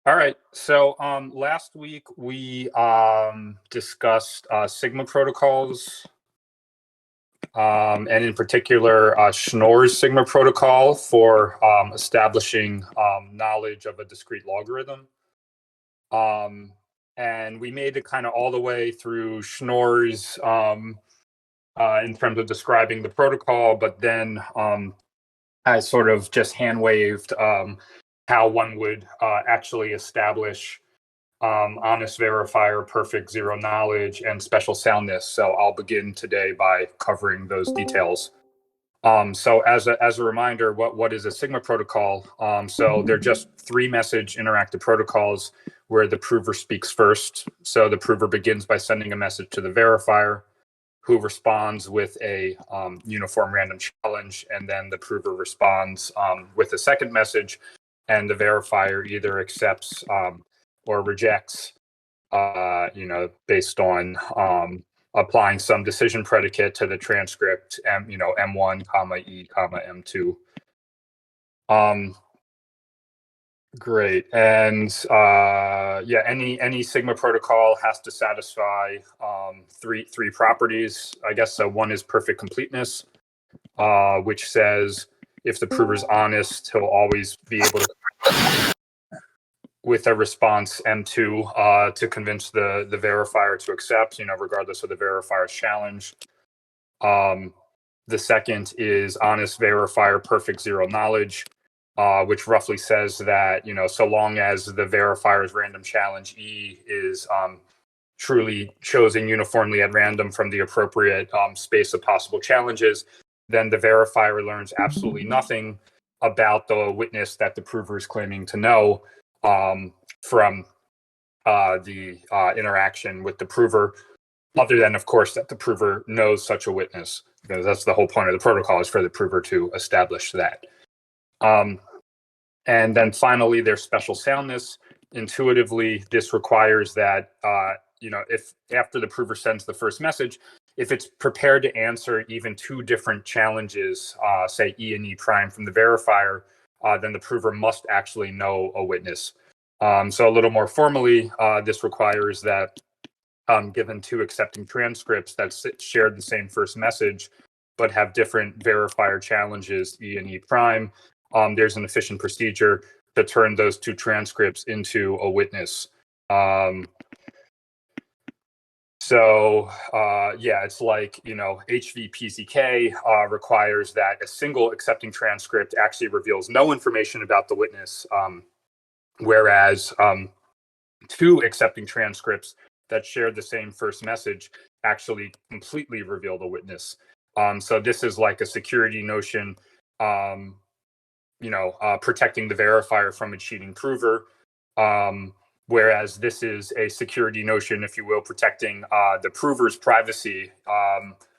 All right. So last week we discussed Sigma protocols, and in particular Schnorr's Sigma protocol for establishing knowledge of a discrete logarithm. Um, and we made it kind of all the way through Schnorr's in terms of describing the protocol, but then I sort of just hand waved how one would actually establish honest verifier, perfect zero knowledge, and special soundness. So I'll begin today by covering those details. So as a reminder, what is a Sigma protocol? So they're just three message interactive protocols where the prover speaks first. So the prover begins by sending a message to the verifier, who responds with a uniform random challenge, and then the prover responds with a second message, and the verifier either accepts or rejects, based on applying some decision predicate to the transcript, M1, comma E, comma M2. Great. And any Sigma protocol has to satisfy three properties, I guess. So one is perfect completeness, which says if the prover's honest, he'll always be able to, with a response M2, to convince the verifier to accept, regardless of the verifier's challenge. The second is honest verifier, perfect zero knowledge, which roughly says that, so long as the verifier's random challenge E is truly chosen uniformly at random from the appropriate space of possible challenges, then the verifier learns absolutely nothing about the witness that the prover is claiming to know from the interaction with the prover, other than, of course, that the prover knows such a witness, because that's the whole point of the protocol, is for the prover to establish that. And then finally, there's special soundness. Intuitively, this requires that, if after the prover sends the first message, if it's prepared to answer even two different challenges, say E and E prime from the verifier, then the prover must actually know a witness. So a little more formally, this requires that given two accepting transcripts that shared the same first message, but have different verifier challenges, E and E prime, there's an efficient procedure to turn those two transcripts into a witness. It's like, HVPZK requires that a single accepting transcript actually reveals no information about the witness, whereas two accepting transcripts that shared the same first message actually completely reveal the witness. So this is like a security notion, protecting the verifier from a cheating prover. Whereas this is a security notion, if you will, protecting the prover's privacy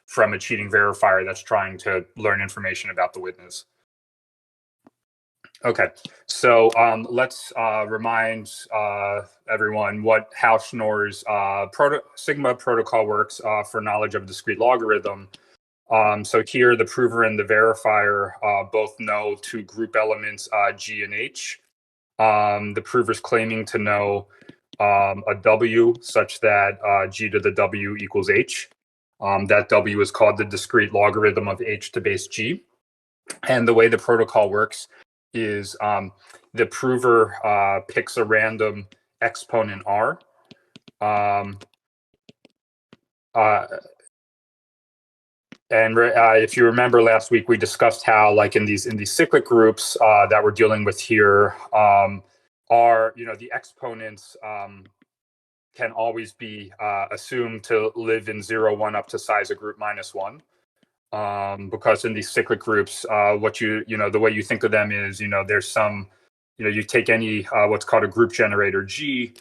from a cheating verifier that's trying to learn information about the witness. Okay, so let's remind everyone how Schnorr's Sigma protocol works for knowledge of a discrete logarithm. So here, the prover and the verifier both know two group elements, G and H. The prover's claiming to know a W such that G to the W equals H. That W is called the discrete logarithm of H to base G. And the way the protocol works is the prover picks a random exponent R. And if you remember last week, we discussed how, like in these cyclic groups that we're dealing with here, the exponents can always be assumed to live in 0, 1 up to size of group -1. Because in these cyclic groups, the way you think of them is, there's some, you take any what's called a group generator G,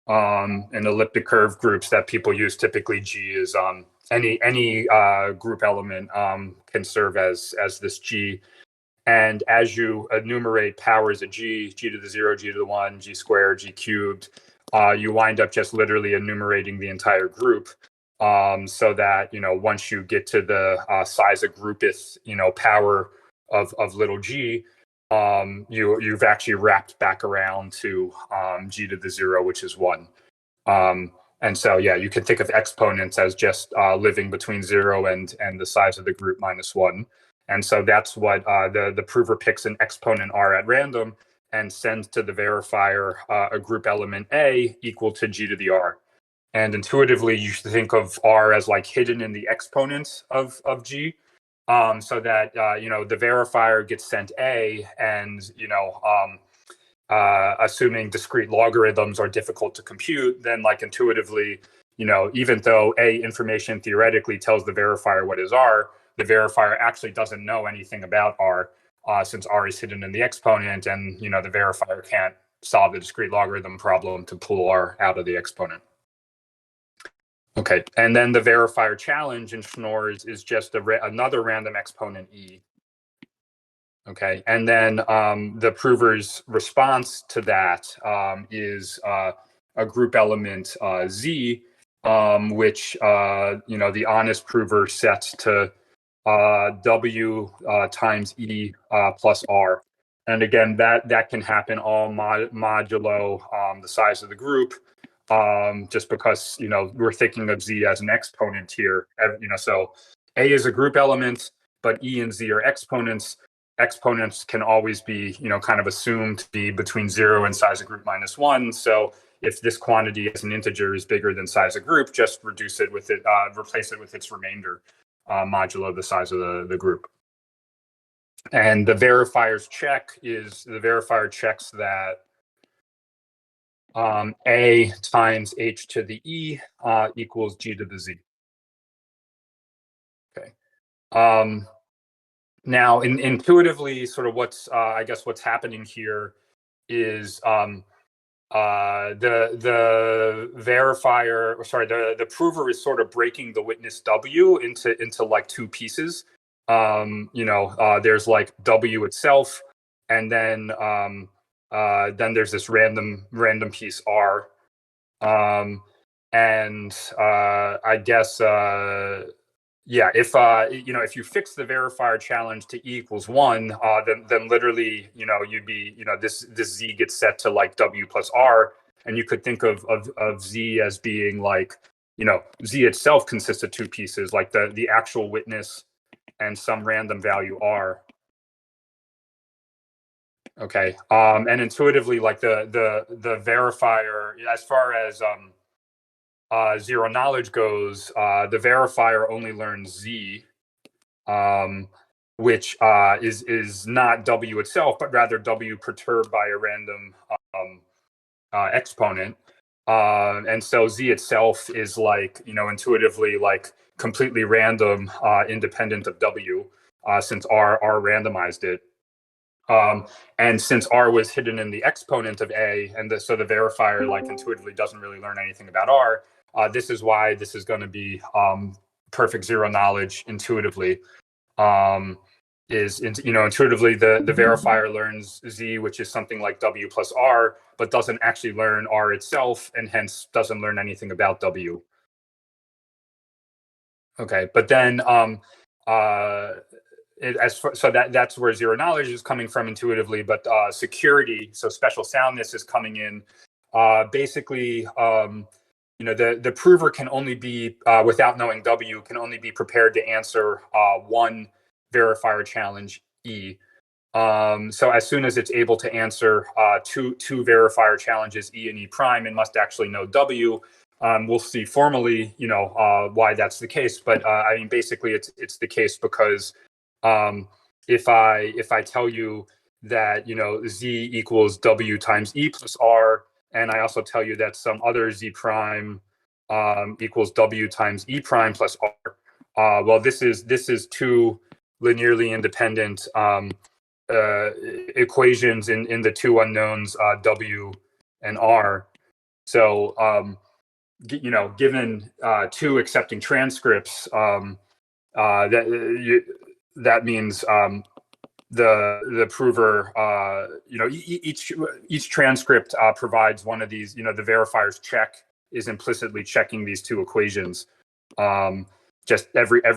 in elliptic curve groups that people use. Typically, G is any group element can serve as this G. And as you enumerate powers of G to the 0, G to the 1, G squared, G cubed, you wind up just literally enumerating the entire group, so that, once you get to the size of groupth, power of little g, you've actually wrapped back around to g to the 0, which is 1. And so, yeah, you can think of exponents as just living between 0 and the size of the group minus 1. And so that's what the prover picks an exponent r at random and sends to the verifier a group element a equal to g to the r. And intuitively, you should think of r as like hidden in the exponents of g, so that the verifier gets sent a, and assuming discrete logarithms are difficult to compute, then like intuitively, even though a information theoretically tells the verifier what is r, the verifier actually doesn't know anything about r, since r is hidden in the exponent, and the verifier can't solve the discrete logarithm problem to pull r out of the exponent. Okay, and then the verifier challenge in Schnorr's is just another random exponent e. Okay, and then the prover's response to that is a group element z, which the honest prover sets to w times e plus r. And again, that can happen all modulo the size of the group, just because we're thinking of z as an exponent here. So a is a group element, but e and z are exponents. Exponents can always be kind of assumed to be between 0 and size of group minus 1. So if this quantity as an integer is bigger than size of group, just replace it with its remainder modulo the size of the group. And the verifier's check is the verifier checks that a times h to the e equals g to the z. Okay. Now, intuitively, sort of what's happening here is the verifier, or sorry, the prover is sort of breaking the witness w into like two pieces. There's like w itself, and then there's this random piece r, and I guess if you fix the verifier challenge to e equals 1, then literally you'd be this z gets set to like w plus r, and you could think of z as being like z itself consists of two pieces, like the actual witness and some random value r. Okay, and intuitively, like the verifier, as far as zero knowledge goes, the verifier only learns z, which is not w itself, but rather w perturbed by a random exponent. And so z itself is like intuitively like completely random, independent of w, since r randomized it. And since r was hidden in the exponent of a, and so the verifier like intuitively doesn't really learn anything about r. This is why this is going to be perfect zero knowledge intuitively. Intuitively the verifier learns z, which is something like w plus r, but doesn't actually learn r itself, and hence doesn't learn anything about w. Okay, but then that's where zero knowledge is coming from intuitively, but security, so special soundness, is coming in. Basically, the prover can only be, without knowing w, can only be prepared to answer one verifier challenge e. So as soon as it's able to answer two verifier challenges e and e prime, it must actually know w. We'll see formally, why that's the case, but I mean, basically, it's the case because if I tell you that z equals w times e plus r, and I also tell you that some other z prime equals w times e prime plus r, well, this is two linearly independent equations in the two unknowns w and r. So given two accepting transcripts, that means the prover, each transcript provides one of these. The verifier's check is implicitly checking these two equations. Just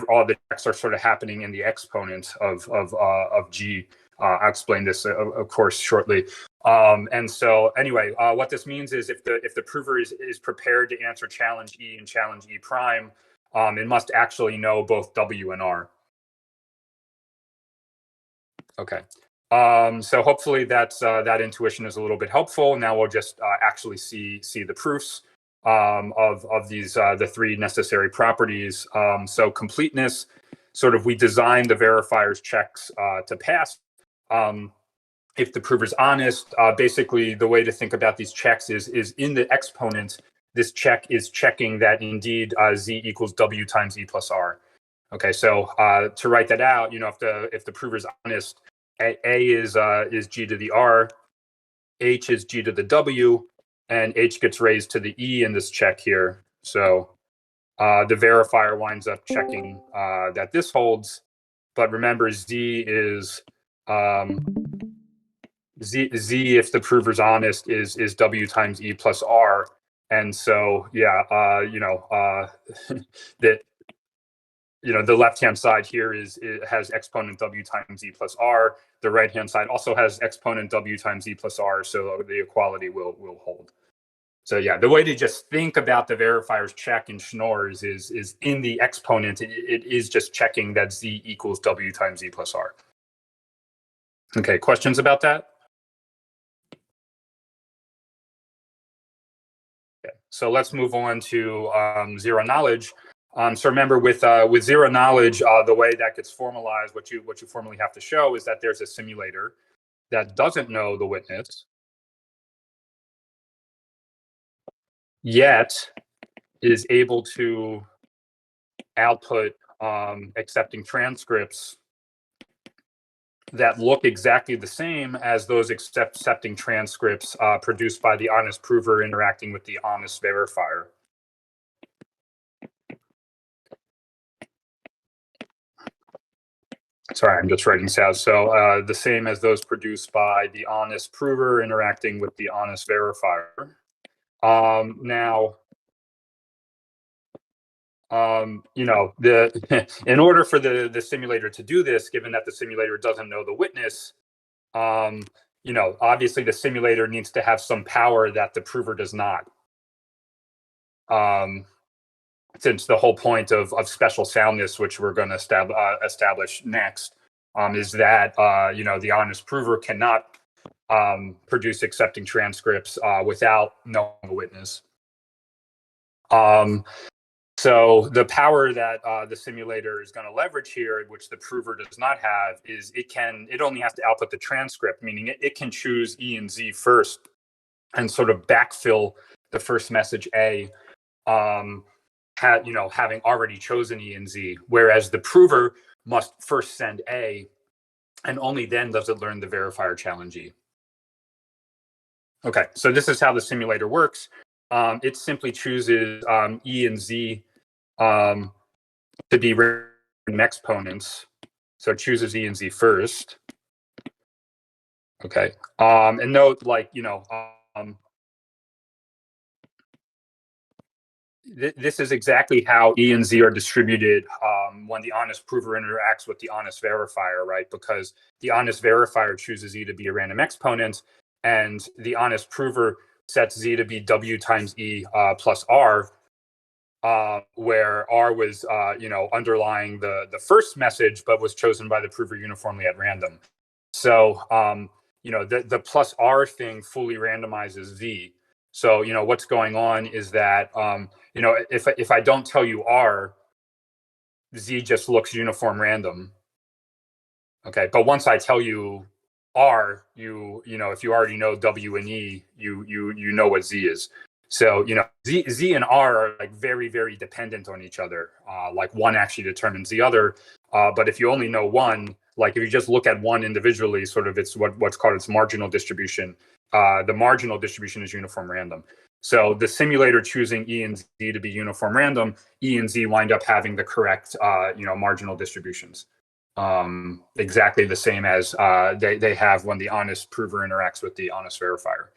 all the checks are sort of happening in the exponent of g. I'll explain this, of course, shortly. And so anyway, what this means is if the prover is prepared to answer challenge E and challenge E prime, it must actually know both W and R. Okay. So hopefully that intuition is a little bit helpful. Now we'll just actually see the proofs of these the three necessary properties. So completeness, sort of we design the verifier's checks to pass. If the prover's honest, basically the way to think about these checks is in the exponent, this check is checking that indeed Z equals W times E plus R. Okay, so to write that out, if the prover's honest, A is G to the R, H is G to the W, and H gets raised to the E in this check here. So the verifier winds up checking that this holds, but remember Z is Z if the prover's honest is W times E plus R, and so yeah, that the left-hand side here has exponent W times E plus R. The right-hand side also has exponent W times E plus R, so the equality will hold. So yeah, the way to just think about the verifier's check in Schnorr's is in the exponent, it is just checking that Z equals W times E plus R. Okay, questions about that? Okay, so let's move on to zero knowledge. So remember, with zero knowledge, the way that gets formalized, what you formally have to show is that there's a simulator that doesn't know the witness, yet is able to output accepting transcripts that look exactly the same as those accepting transcripts produced by the honest prover interacting with the honest verifier. Sorry, I'm just writing south. So the same as those produced by the honest prover interacting with the honest verifier. Now, in order for the simulator to do this, given that the simulator doesn't know the witness, obviously the simulator needs to have some power that the prover does not. Since the whole point of special soundness, which we're going to establish next, is that the honest prover cannot produce accepting transcripts without knowing the witness. So the power that the simulator is going to leverage here, which the prover does not have, is it only has to output the transcript, meaning it can choose E and Z first and sort of backfill the first message A. Having already chosen E and Z, whereas the prover must first send A, and only then does it learn the verifier challenge E. Okay, so this is how the simulator works. It simply chooses E and Z to be written exponents. So it chooses E and Z first. Okay, and note, this is exactly how E and Z are distributed when the honest prover interacts with the honest verifier, right? Because the honest verifier chooses E to be a random exponent, and the honest prover sets Z to be W times E plus R, where R was, underlying the first message, but was chosen by the prover uniformly at random. So, the plus R thing fully randomizes Z. So, what's going on is that, if I don't tell you R, Z just looks uniform random. Okay, but once I tell you R, if you already know W and E, you know what Z is. So, Z and R are like very, very dependent on each other. Like one actually determines the other. But if you only know one, like if you just look at one individually, sort of it's what's called its marginal distribution. The marginal distribution is uniform random. So the simulator choosing E and Z to be uniform random, E and Z wind up having the correct, marginal distributions. Exactly the same as they have when the honest prover interacts with the honest verifier.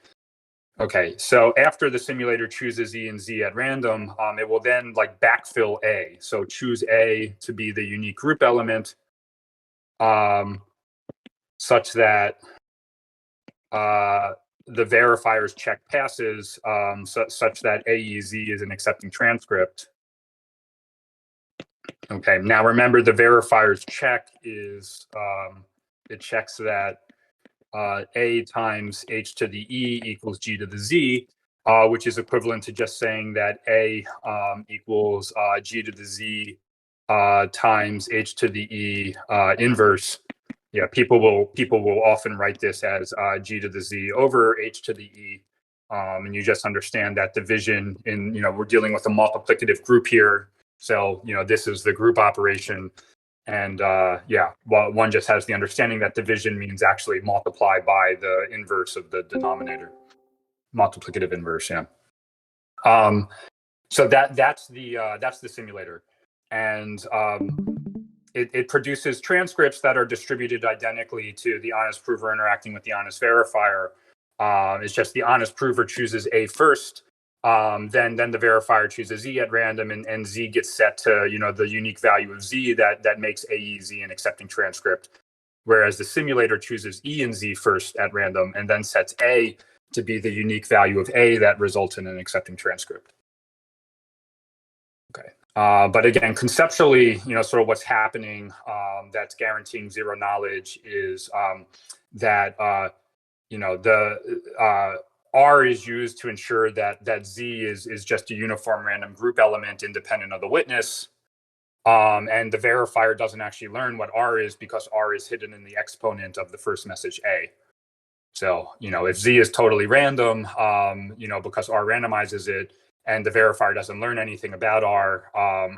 Okay, so after the simulator chooses E and Z at random, it will then backfill A. So choose A to be the unique group element. So such that the verifiers check passes such that AEZ is an accepting transcript. Okay, now remember the verifier's check is, it checks that A times H to the E equals G to the Z, which is equivalent to just saying that A equals G to the Z times H to the E inverse. Yeah, people will often write this as G to the Z over H to the E. And you just understand that division in, we're dealing with a multiplicative group here. So, this is the group operation. And well, one just has the understanding that division means actually multiply by the inverse of the denominator, multiplicative inverse. Yeah. So that's the simulator, and it produces transcripts that are distributed identically to the honest prover interacting with the honest verifier. It's just the honest prover chooses A first. Then the verifier chooses Z at random, and Z gets set to the unique value of Z that makes AEZ an accepting transcript, whereas the simulator chooses E and Z first at random and then sets A to be the unique value of A that results in an accepting transcript. Okay, but again, conceptually, sort of what's happening that's guaranteeing zero knowledge is that R is used to ensure that Z is just a uniform random group element independent of the witness. And the verifier doesn't actually learn what R is because R is hidden in the exponent of the first message A. So, if Z is totally random, because R randomizes it and the verifier doesn't learn anything about R,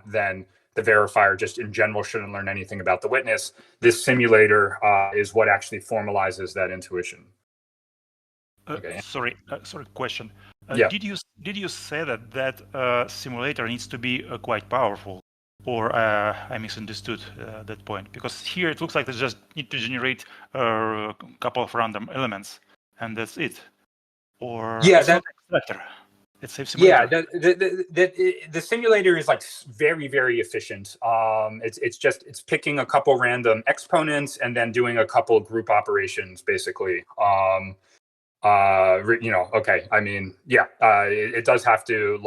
then the verifier just in general shouldn't learn anything about the witness. This simulator is what actually formalizes that intuition. Okay. Sorry, question. Yeah. Did you say that simulator needs to be quite powerful, or I misunderstood that point? Because here it looks like they just need to generate a couple of random elements, and that's it. Or yeah, it's not extractor. It's a simulator. The simulator is like very, very efficient. It's picking a couple random exponents and then doing a couple group operations, basically. Okay. I mean, it does have to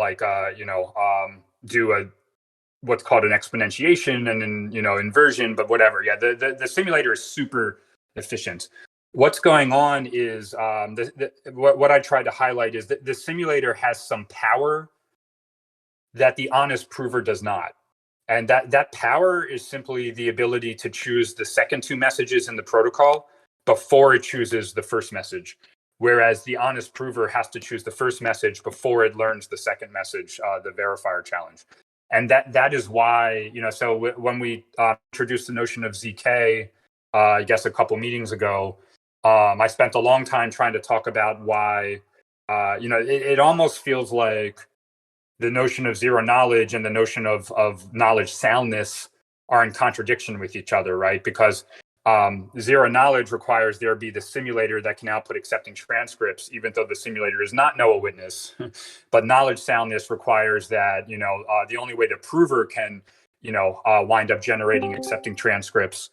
do what's called an exponentiation and then, inversion, but whatever. Yeah. The simulator is super efficient. What's going on is what I tried to highlight is that the simulator has some power that the honest prover does not. And that power is simply the ability to choose the second two messages in the protocol before it chooses the first message. Whereas the honest prover has to choose the first message before it learns the second message, the verifier challenge. And that is why, so when we introduced the notion of ZK, I guess a couple meetings ago, I spent a long time trying to talk about why, it almost feels like the notion of zero knowledge and the notion of knowledge soundness are in contradiction with each other, right? Because zero knowledge requires there be the simulator that can output accepting transcripts, even though the simulator does not know a witness. But knowledge soundness requires that, the only way the prover can, wind up generating accepting transcripts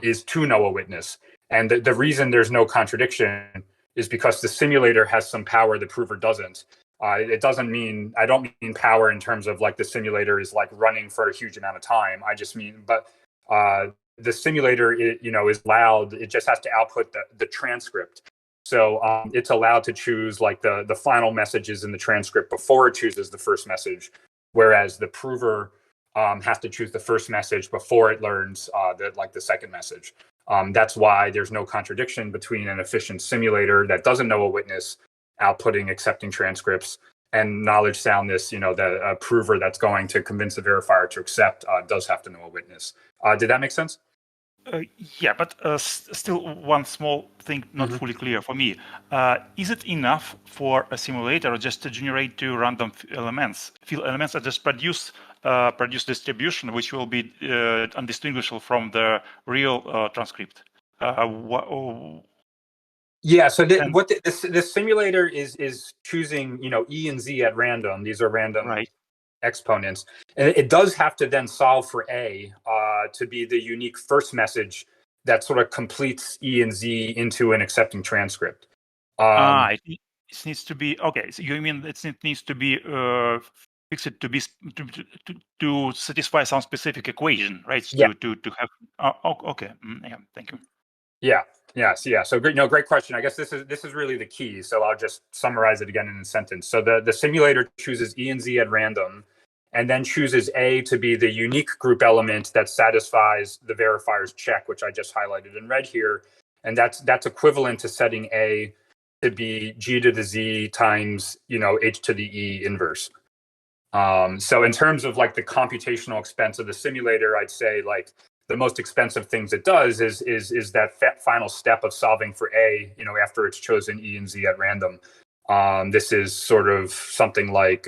is to know a witness. And the reason there's no contradiction is because the simulator has some power the prover doesn't. It doesn't mean, I don't mean power in terms of like the simulator is like running for a huge amount of time. I just mean, but the simulator, is allowed, it just has to output the transcript. So it's allowed to choose like the final messages in the transcript before it chooses the first message, whereas the prover has to choose the first message before it learns the second message. That's why there's no contradiction between an efficient simulator that doesn't know a witness outputting accepting transcripts and knowledge soundness, the prover that's going to convince the verifier to accept does have to know a witness. Did that make sense? Yeah, but still one small thing not fully clear for me. Is it enough for a simulator just to generate two random field elements that just produce distribution, which will be undistinguishable from the real transcript? Yeah, so the simulator is choosing, E and Z at random. These are random exponents. And it does have to then solve for A to be the unique first message that sort of completes E and Z into an accepting transcript. It needs to be okay. So you mean it needs to be fixed to be to satisfy some specific equation, right? Yeah. To have. Okay. Yeah. Thank you. Yeah. Yeah. So great. No, great question. I guess this is really the key. So I'll just summarize it again in a sentence. So the simulator chooses E and Z at random, and then chooses A to be the unique group element that satisfies the verifier's check, which I just highlighted in red here, and that's equivalent to setting A to be G to the Z times H to the E inverse. So in terms of like the computational expense of the simulator, I'd say like the most expensive things it does is that final step of solving for A, after it's chosen E and Z at random. This is sort of something like,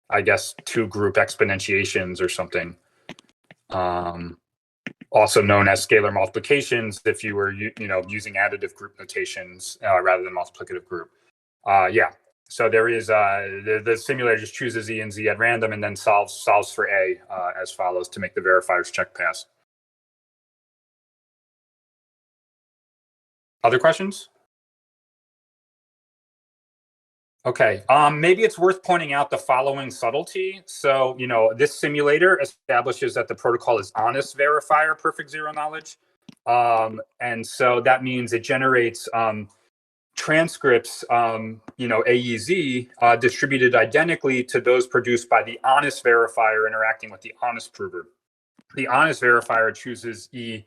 I guess, 2 group exponentiations or something. Also known as scalar multiplications if you were using additive group notations rather than multiplicative group. Yeah. So there is the simulator just chooses E and Z at random and then solves for A as follows to make the verifier's check pass. Other questions? Okay. Maybe it's worth pointing out the following subtlety. So, this simulator establishes that the protocol is honest verifier, perfect zero knowledge. And so that means it generates transcripts, AEZ, distributed identically to those produced by the honest verifier interacting with the honest prover. The honest verifier chooses E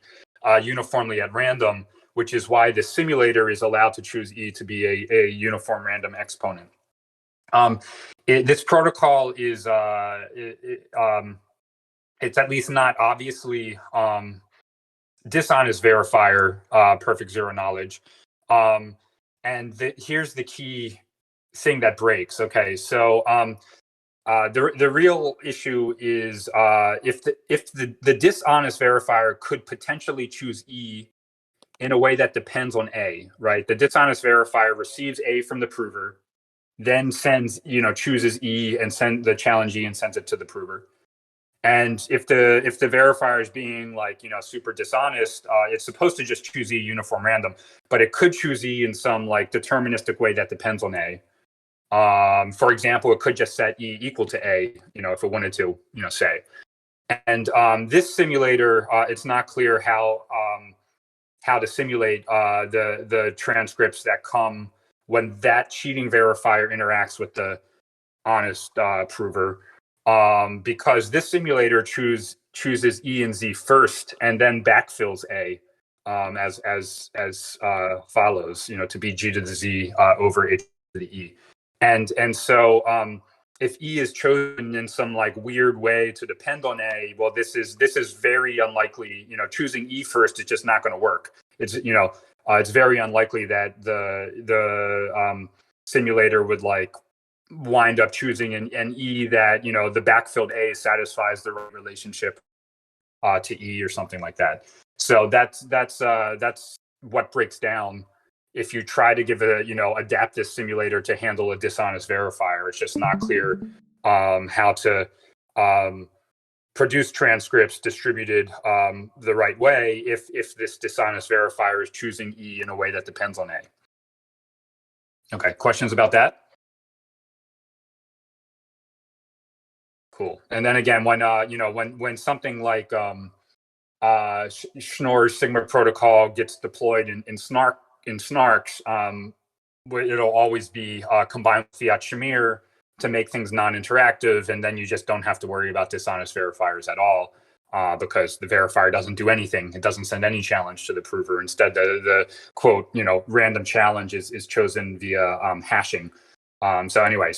uniformly at random, which is why the simulator is allowed to choose E to be a uniform random exponent. This protocol is, it's at least not obviously dishonest verifier, perfect zero knowledge. And here's the key thing that breaks. Okay, so the real issue is if the dishonest verifier could potentially choose E in a way that depends on A, right? The dishonest verifier receives A from the prover, then chooses E and send the challenge E and sends it to the prover. And if the verifier is being super dishonest, it's supposed to just choose E uniform random, but it could choose E in some deterministic way that depends on A. For example, it could just set E equal to A, if it wanted to, say. And this simulator, it's not clear how to simulate the transcripts that come when that cheating verifier interacts with the honest prover. Because this simulator chooses E and Z first and then backfills A as follows, to be G to the Z over H to the E. And so if E is chosen in some weird way to depend on A, well, this is very unlikely. Choosing E first is just not going to work. It's it's very unlikely that the simulator would wind up choosing an E that the backfilled A satisfies the relationship to E or something like that. So that's what breaks down if you try to adapt this simulator to handle a dishonest verifier. It's just not clear how to produce transcripts distributed the right way if this dishonest verifier is choosing E in a way that depends on A. Okay, questions about that? Cool. And then again, when when something like Schnorr's Sigma protocol gets deployed in snarks, it'll always be combined with fiat Shamir to make things non-interactive, and then you just don't have to worry about dishonest verifiers at all because the verifier doesn't do anything. It doesn't send any challenge to the prover. Instead, the quote random challenge is chosen via hashing. So anyway,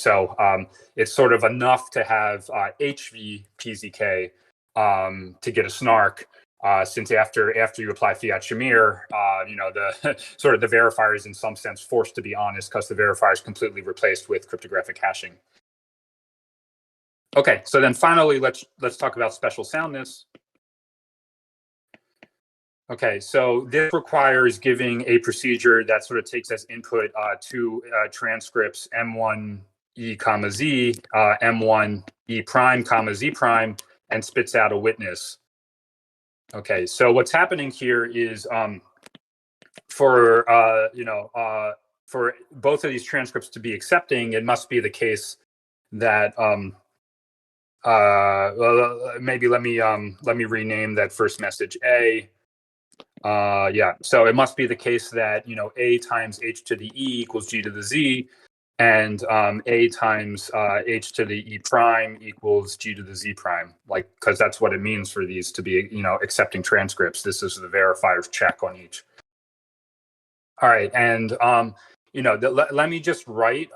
it's sort of enough to have HV PZK to get a snark. Since after you apply fiat Shamir, the sort of the verifier is in some sense forced to be honest because the verifier is completely replaced with cryptographic hashing. Okay, so then finally, let's talk about special soundness. Okay, so this requires giving a procedure that sort of takes as input two transcripts M1 E comma Z, M1 E prime comma Z prime, and spits out a witness. Okay, so what's happening here is for for both of these transcripts to be accepting, it must be the case that maybe let me rename that first message A. Yeah, so it must be the case that A times H to the E equals G to the Z, and A times H to the E prime equals G to the Z prime, like, because that's what it means for these to be accepting transcripts. This is the verifier's check on each. All right, and let me just write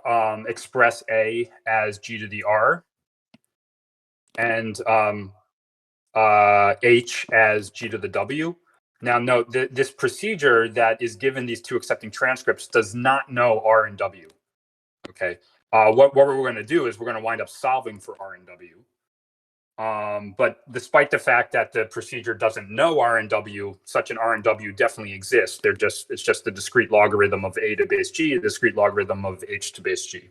express A as G to the R, and H as G to the W. Now, note that this procedure that is given these two accepting transcripts does not know R and W. Okay, what we're going to do is we're going to wind up solving for R and W. But despite the fact that the procedure doesn't know R and W, such an R and W definitely exists. It's just the discrete logarithm of A to base G, the discrete logarithm of H to base G.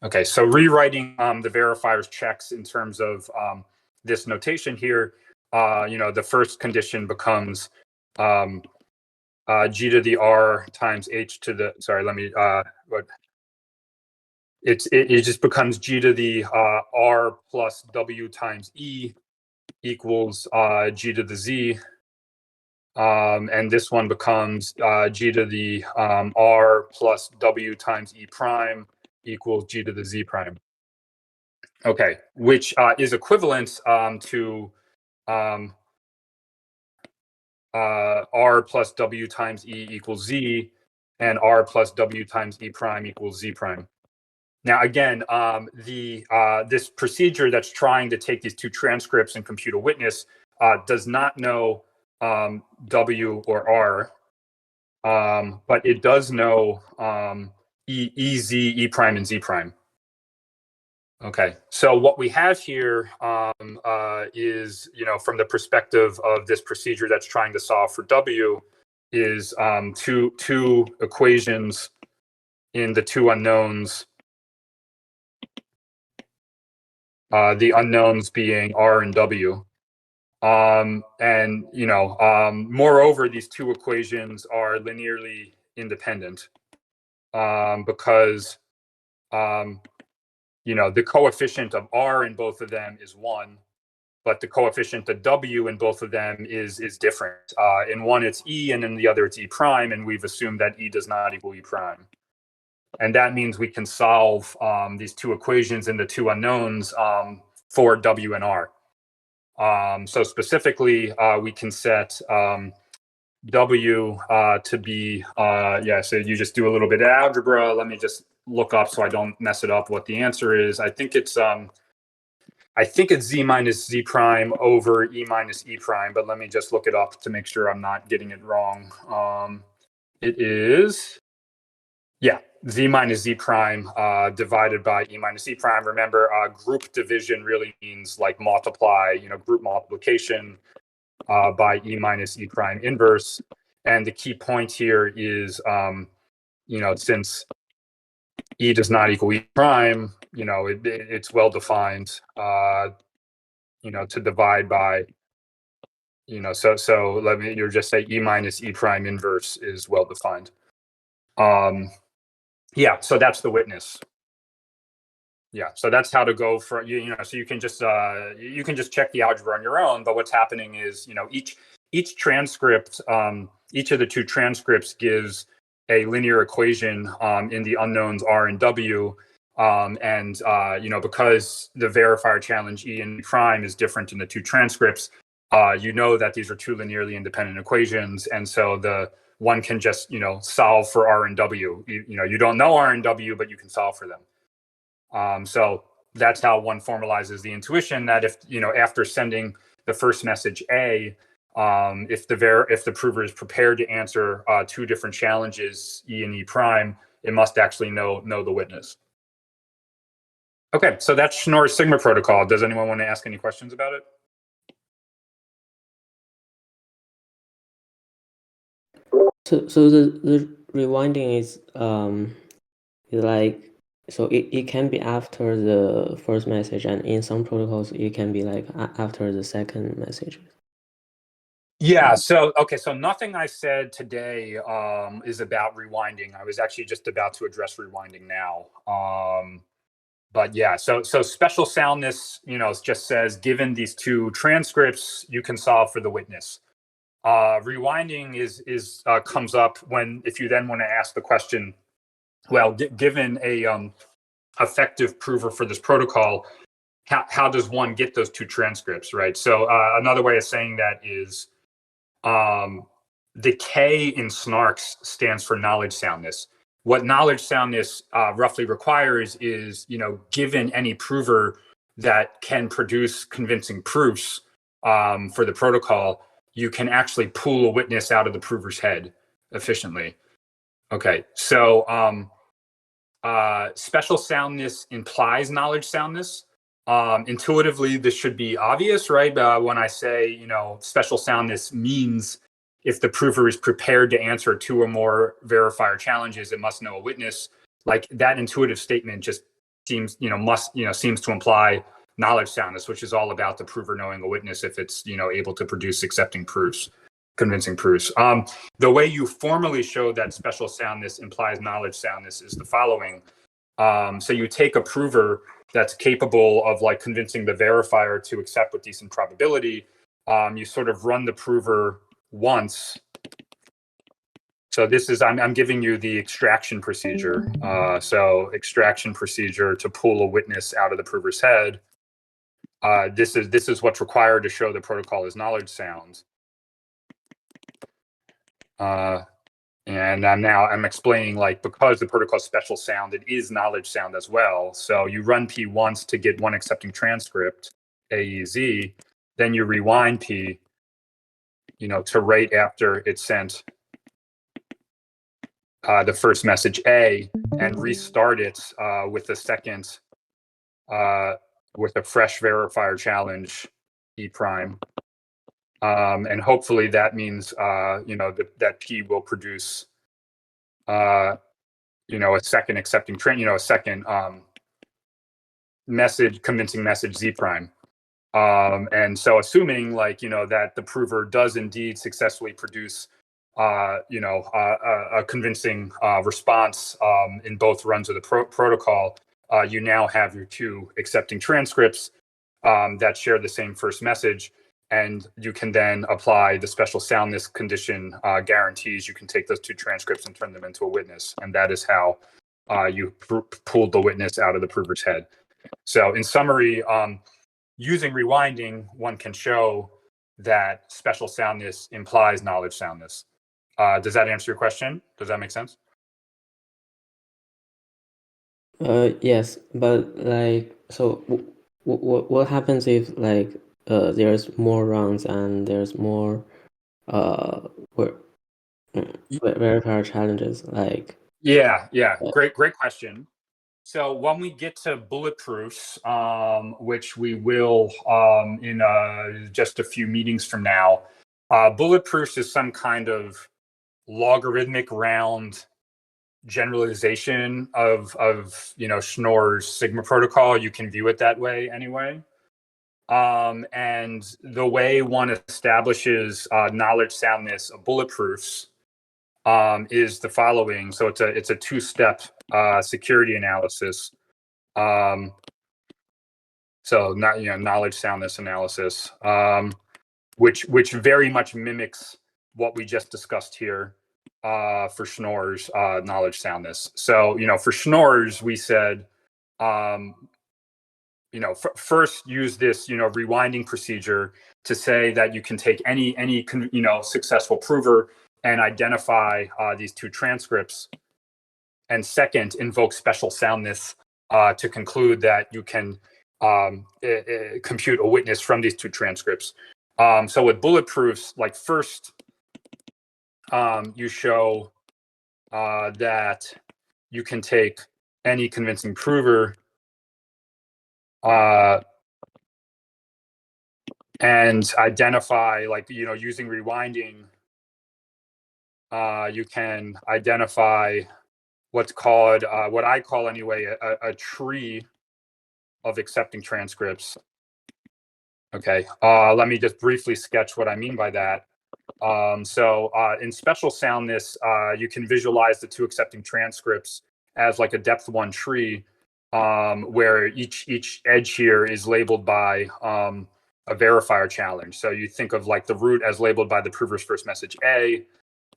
Okay, so rewriting the verifier's checks in terms of this notation here, the first condition becomes G to the R times H to the, sorry, let me, it just becomes G to the R plus W times E equals G to the Z. And this one becomes G to the R plus W times E prime equals G to the Z prime. Okay, which is equivalent to R plus W times E equals Z, and R plus W times E prime equals Z prime. Now, again, this procedure that's trying to take these two transcripts and compute a witness does not know W or R, but it does know E, Z, E prime, and Z prime. Okay, so what we have here is, from the perspective of this procedure that's trying to solve for W, is two equations in the two unknowns. The unknowns being R and W. Moreover, these two equations are linearly independent because the coefficient of R in both of them is 1, but the coefficient of W in both of them is different. In one it's E, and in the other it's E prime, and we've assumed that E does not equal E prime. And that means we can solve these two equations in the two unknowns for W and R. So specifically, we can set W to be, so you just do a little bit of algebra. Let me just look up so I don't mess it up what the answer is. I think it's Z minus Z prime over E minus E prime, but let me just look it up to make sure I'm not getting it wrong. It is, Z minus Z prime divided by E minus E prime. Remember, group division really means like multiply, group multiplication by E minus E prime inverse. And the key point here is, since E does not equal E prime, it's well defined, to divide by, so let me just say E minus E prime inverse is well defined. So that's the witness. So that's how to go for so you can just check the algebra on your own, but what's happening is each transcript, each of the two transcripts gives a linear equation in the unknowns R and W, because the verifier challenge E and E prime is different in the two transcripts, that these are two linearly independent equations, and so the one can just solve for R and W. You don't know R and W, but you can solve for them. So that's how one formalizes the intuition that if after sending the first message A, if the prover is prepared to answer two different challenges, E and E prime, it must actually know the witness. Okay, so that's Schnorr's Sigma protocol. Does anyone want to ask any questions about it? So the rewinding is like, so it can be after the first message, and in some protocols it can be like after the second message. Yeah. So, okay. So nothing I said today is about rewinding. I was actually just about to address rewinding now. But yeah, so special soundness, just says given these two transcripts, you can solve for the witness. Rewinding is comes up when if you then want to ask the question, well, given a effective prover for this protocol, how does one get those two transcripts, right? So another way of saying that is the K in SNARKs stands for knowledge soundness. What knowledge soundness roughly requires is, given any prover that can produce convincing proofs for the protocol, you can actually pull a witness out of the prover's head efficiently. Okay, so special soundness implies knowledge soundness. Intuitively, this should be obvious, right? When I say, special soundness means if the prover is prepared to answer two or more verifier challenges, it must know a witness. Like that intuitive statement just seems, seems to imply knowledge soundness, which is all about the prover knowing a witness if it's, able to produce accepting proofs, convincing proofs. The way you formally show that special soundness implies knowledge soundness is the following. So you take a prover that's capable of like convincing the verifier to accept with decent probability. You sort of run the prover once. So this is, I'm giving you the extraction procedure. So extraction procedure to pull a witness out of the prover's head. This is what's required to show the protocol is knowledge sound. And I'm explaining like because the protocol is special sound, it is knowledge sound as well. So you run P once to get one accepting transcript, AEZ, then you rewind P, to right after it sent the first message A and restart it with a second, with a fresh verifier challenge E prime. And hopefully that means, that P will produce, a second accepting a second convincing message Z prime. And so assuming that the prover does indeed successfully produce, a convincing response in both runs of the protocol, you now have your two accepting transcripts that share the same first message. And you can then apply the special soundness condition guarantees you can take those two transcripts and turn them into a witness. And that is how you pulled the witness out of the prover's head. So in summary, using rewinding, one can show that special soundness implies knowledge soundness. Does that answer your question? Does that make sense? Yes, but like, so what happens if like there's more rounds and there's more verifier challenges? Like, Yeah, great question. So when we get to bulletproofs, which we will in just a few meetings from now, bulletproofs is some kind of logarithmic round generalization of Schnorr's Sigma protocol. You can view it that way anyway. And the way one establishes knowledge soundness of bulletproofs is the following. So it's a two-step security analysis. So knowledge soundness analysis, which very much mimics what we just discussed here for Schnorr's knowledge soundness. So for Schnorr's, we said first use this rewinding procedure to say that you can take any successful prover and identify these two transcripts, and second invoke special soundness to conclude that you can compute a witness from these two transcripts. So with bulletproofs, like first you show that you can take any convincing prover and identify, using rewinding, you can identify what's called, what I call anyway, a tree of accepting transcripts. Okay, let me just briefly sketch what I mean by that. In special soundness, you can visualize the two accepting transcripts as like a depth one tree, where each edge here is labeled by a verifier challenge. So you think of like the root as labeled by the prover's first message A,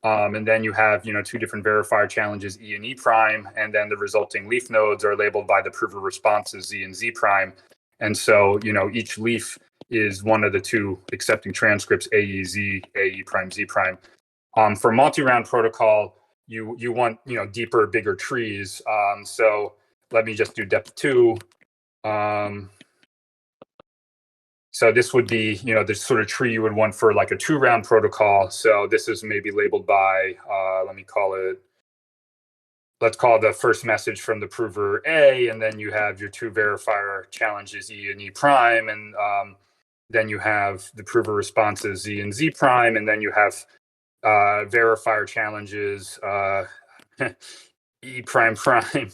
and then you have two different verifier challenges E and E prime, and then the resulting leaf nodes are labeled by the prover responses Z and Z prime. And so each leaf is one of the two accepting transcripts AEZ, AE prime, Z prime. For multi-round protocol, you want deeper, bigger trees. So let me just do depth 2. So this would be the sort of tree you would want for like a 2-round protocol. So this is maybe labeled by let's call the first message from the prover A, and then you have your 2 verifier challenges E and E prime, and then you have the prover responses Z and Z prime, and then you have verifier challenges E prime prime,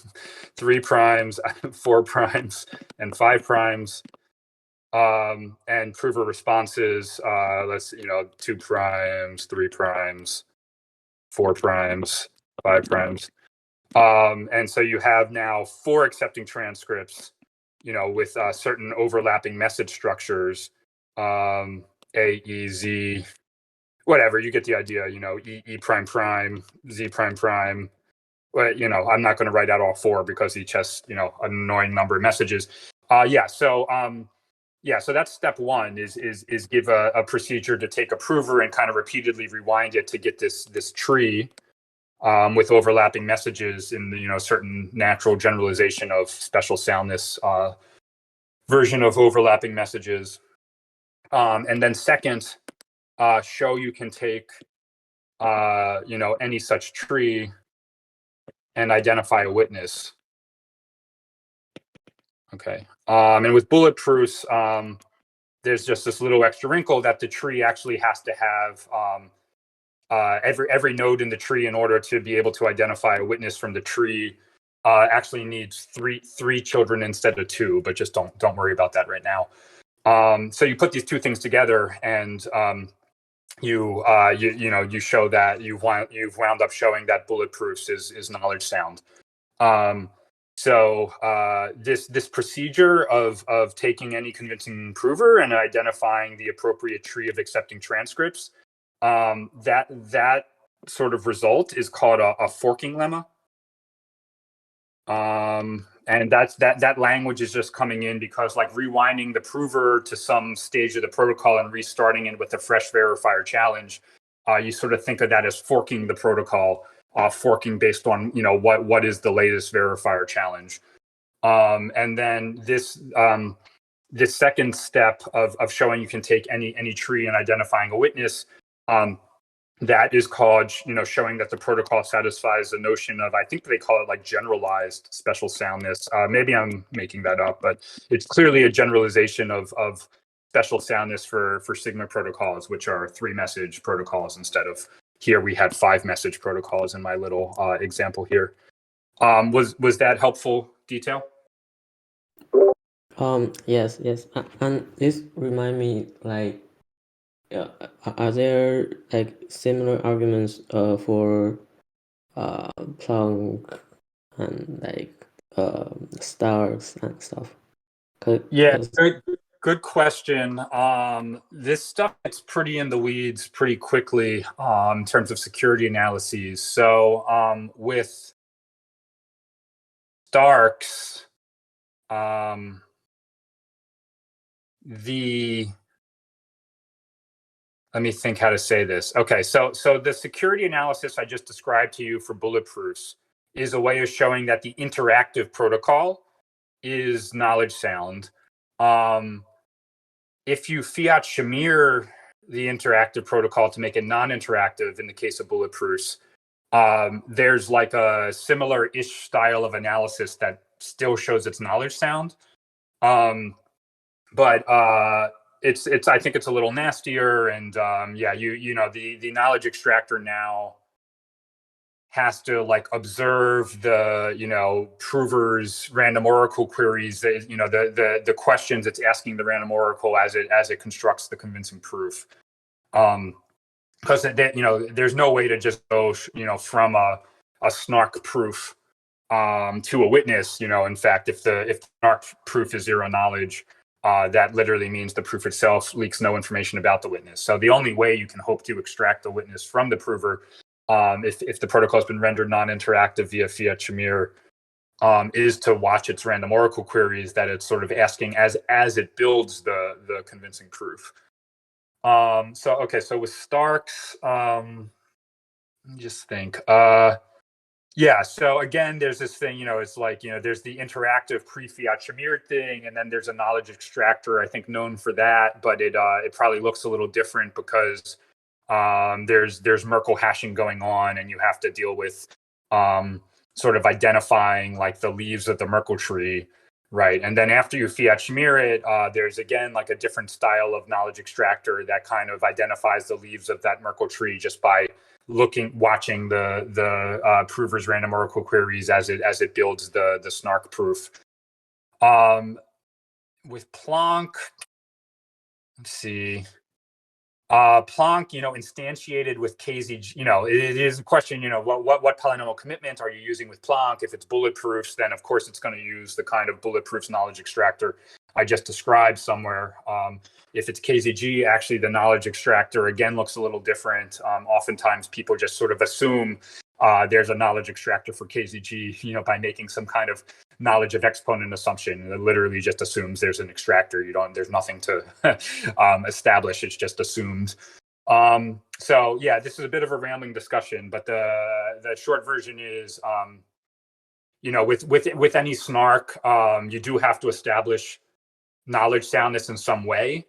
3 primes, 4 primes, and 5 primes, and prover responses. Let's 2 primes, 3 primes, 4 primes, 5 primes. And so you have now 4 accepting transcripts, with certain overlapping message structures, A, E, Z, whatever, you get the idea, E prime prime, Z prime prime. Well, I'm not going to write out all 4 because each has, an annoying number of messages. So that's step 1 is give a procedure to take a prover and kind of repeatedly rewind it to get this tree with overlapping messages in the certain natural generalization of special soundness version of overlapping messages. And then second, show you can take any such tree and identify a witness. Okay. And with bulletproofs, there's just this little extra wrinkle that the tree actually has to have every node in the tree, in order to be able to identify a witness from the tree, actually needs three children instead of 2, but just don't worry about that right now. So you put these 2 things together, and you show that you've wound up showing that bulletproofs is knowledge sound. This procedure of taking any convincing prover and identifying the appropriate tree of accepting transcripts, that sort of result is called a forking lemma. And that language is just coming in because, like, rewinding the prover to some stage of the protocol and restarting it with a fresh verifier challenge, you sort of think of that as forking the protocol, forking based on what is the latest verifier challenge. And then this second step of showing you can take any tree and identifying a witness, that is called, showing that the protocol satisfies the notion of, I think they call it like generalized special soundness. Maybe I'm making that up, but it's clearly a generalization of special soundness for Sigma protocols, which are 3-message protocols instead of, here we had 5-message protocols in my little example here. Was that helpful detail? Yes. And this remind me, like, are there like similar arguments for Planck and like stars and stuff? Yeah, good question. This stuff gets pretty in the weeds pretty quickly in terms of security analyses. So with Starks, let me think how to say this. Okay, so the security analysis I just described to you for bulletproofs is a way of showing that the interactive protocol is knowledge sound. If you fiat Shamir the interactive protocol to make it non-interactive in the case of bulletproofs, there's like a similar-ish style of analysis that still shows it's knowledge sound. But it's I think it's a little nastier, and the knowledge extractor now has to like observe the prover's random oracle queries, the questions it's asking the random oracle as it constructs the convincing proof. because there's no way to just go from a snark proof to a witness. In fact, if the snark proof is zero knowledge, that literally means the proof itself leaks no information about the witness. So the only way you can hope to extract the witness from the prover, if the protocol has been rendered non-interactive via fiat Shamir, is to watch its random oracle queries that it's sort of asking as it builds the convincing proof. So with Starks, let me just think. Yeah, so again, there's this thing, it's like, there's the interactive pre-fiat Shamir thing, and then there's a knowledge extractor, I think, known for that, but it probably looks a little different because there's Merkle hashing going on, and you have to deal with sort of identifying like the leaves of the Merkle tree, right? And then after you fiat Shamir it, there's again like a different style of knowledge extractor that kind of identifies the leaves of that Merkle tree just by watching the prover's random oracle queries as it builds the snark proof. With Planck, let's see. Planck, instantiated with KZG, it is a question, what polynomial commitment are you using with Planck? If it's bulletproofs, then of course it's going to use the kind of bulletproofs knowledge extractor I just described somewhere. If it's KZG, actually the knowledge extractor again looks a little different. Oftentimes people just sort of assume there's a knowledge extractor for KZG, by making some kind of knowledge of exponent assumption. It literally just assumes there's an extractor. There's nothing to establish. It's just assumed. So yeah, this is a bit of a rambling discussion, but the short version is, with any snark, you do have to establish knowledge soundness in some way.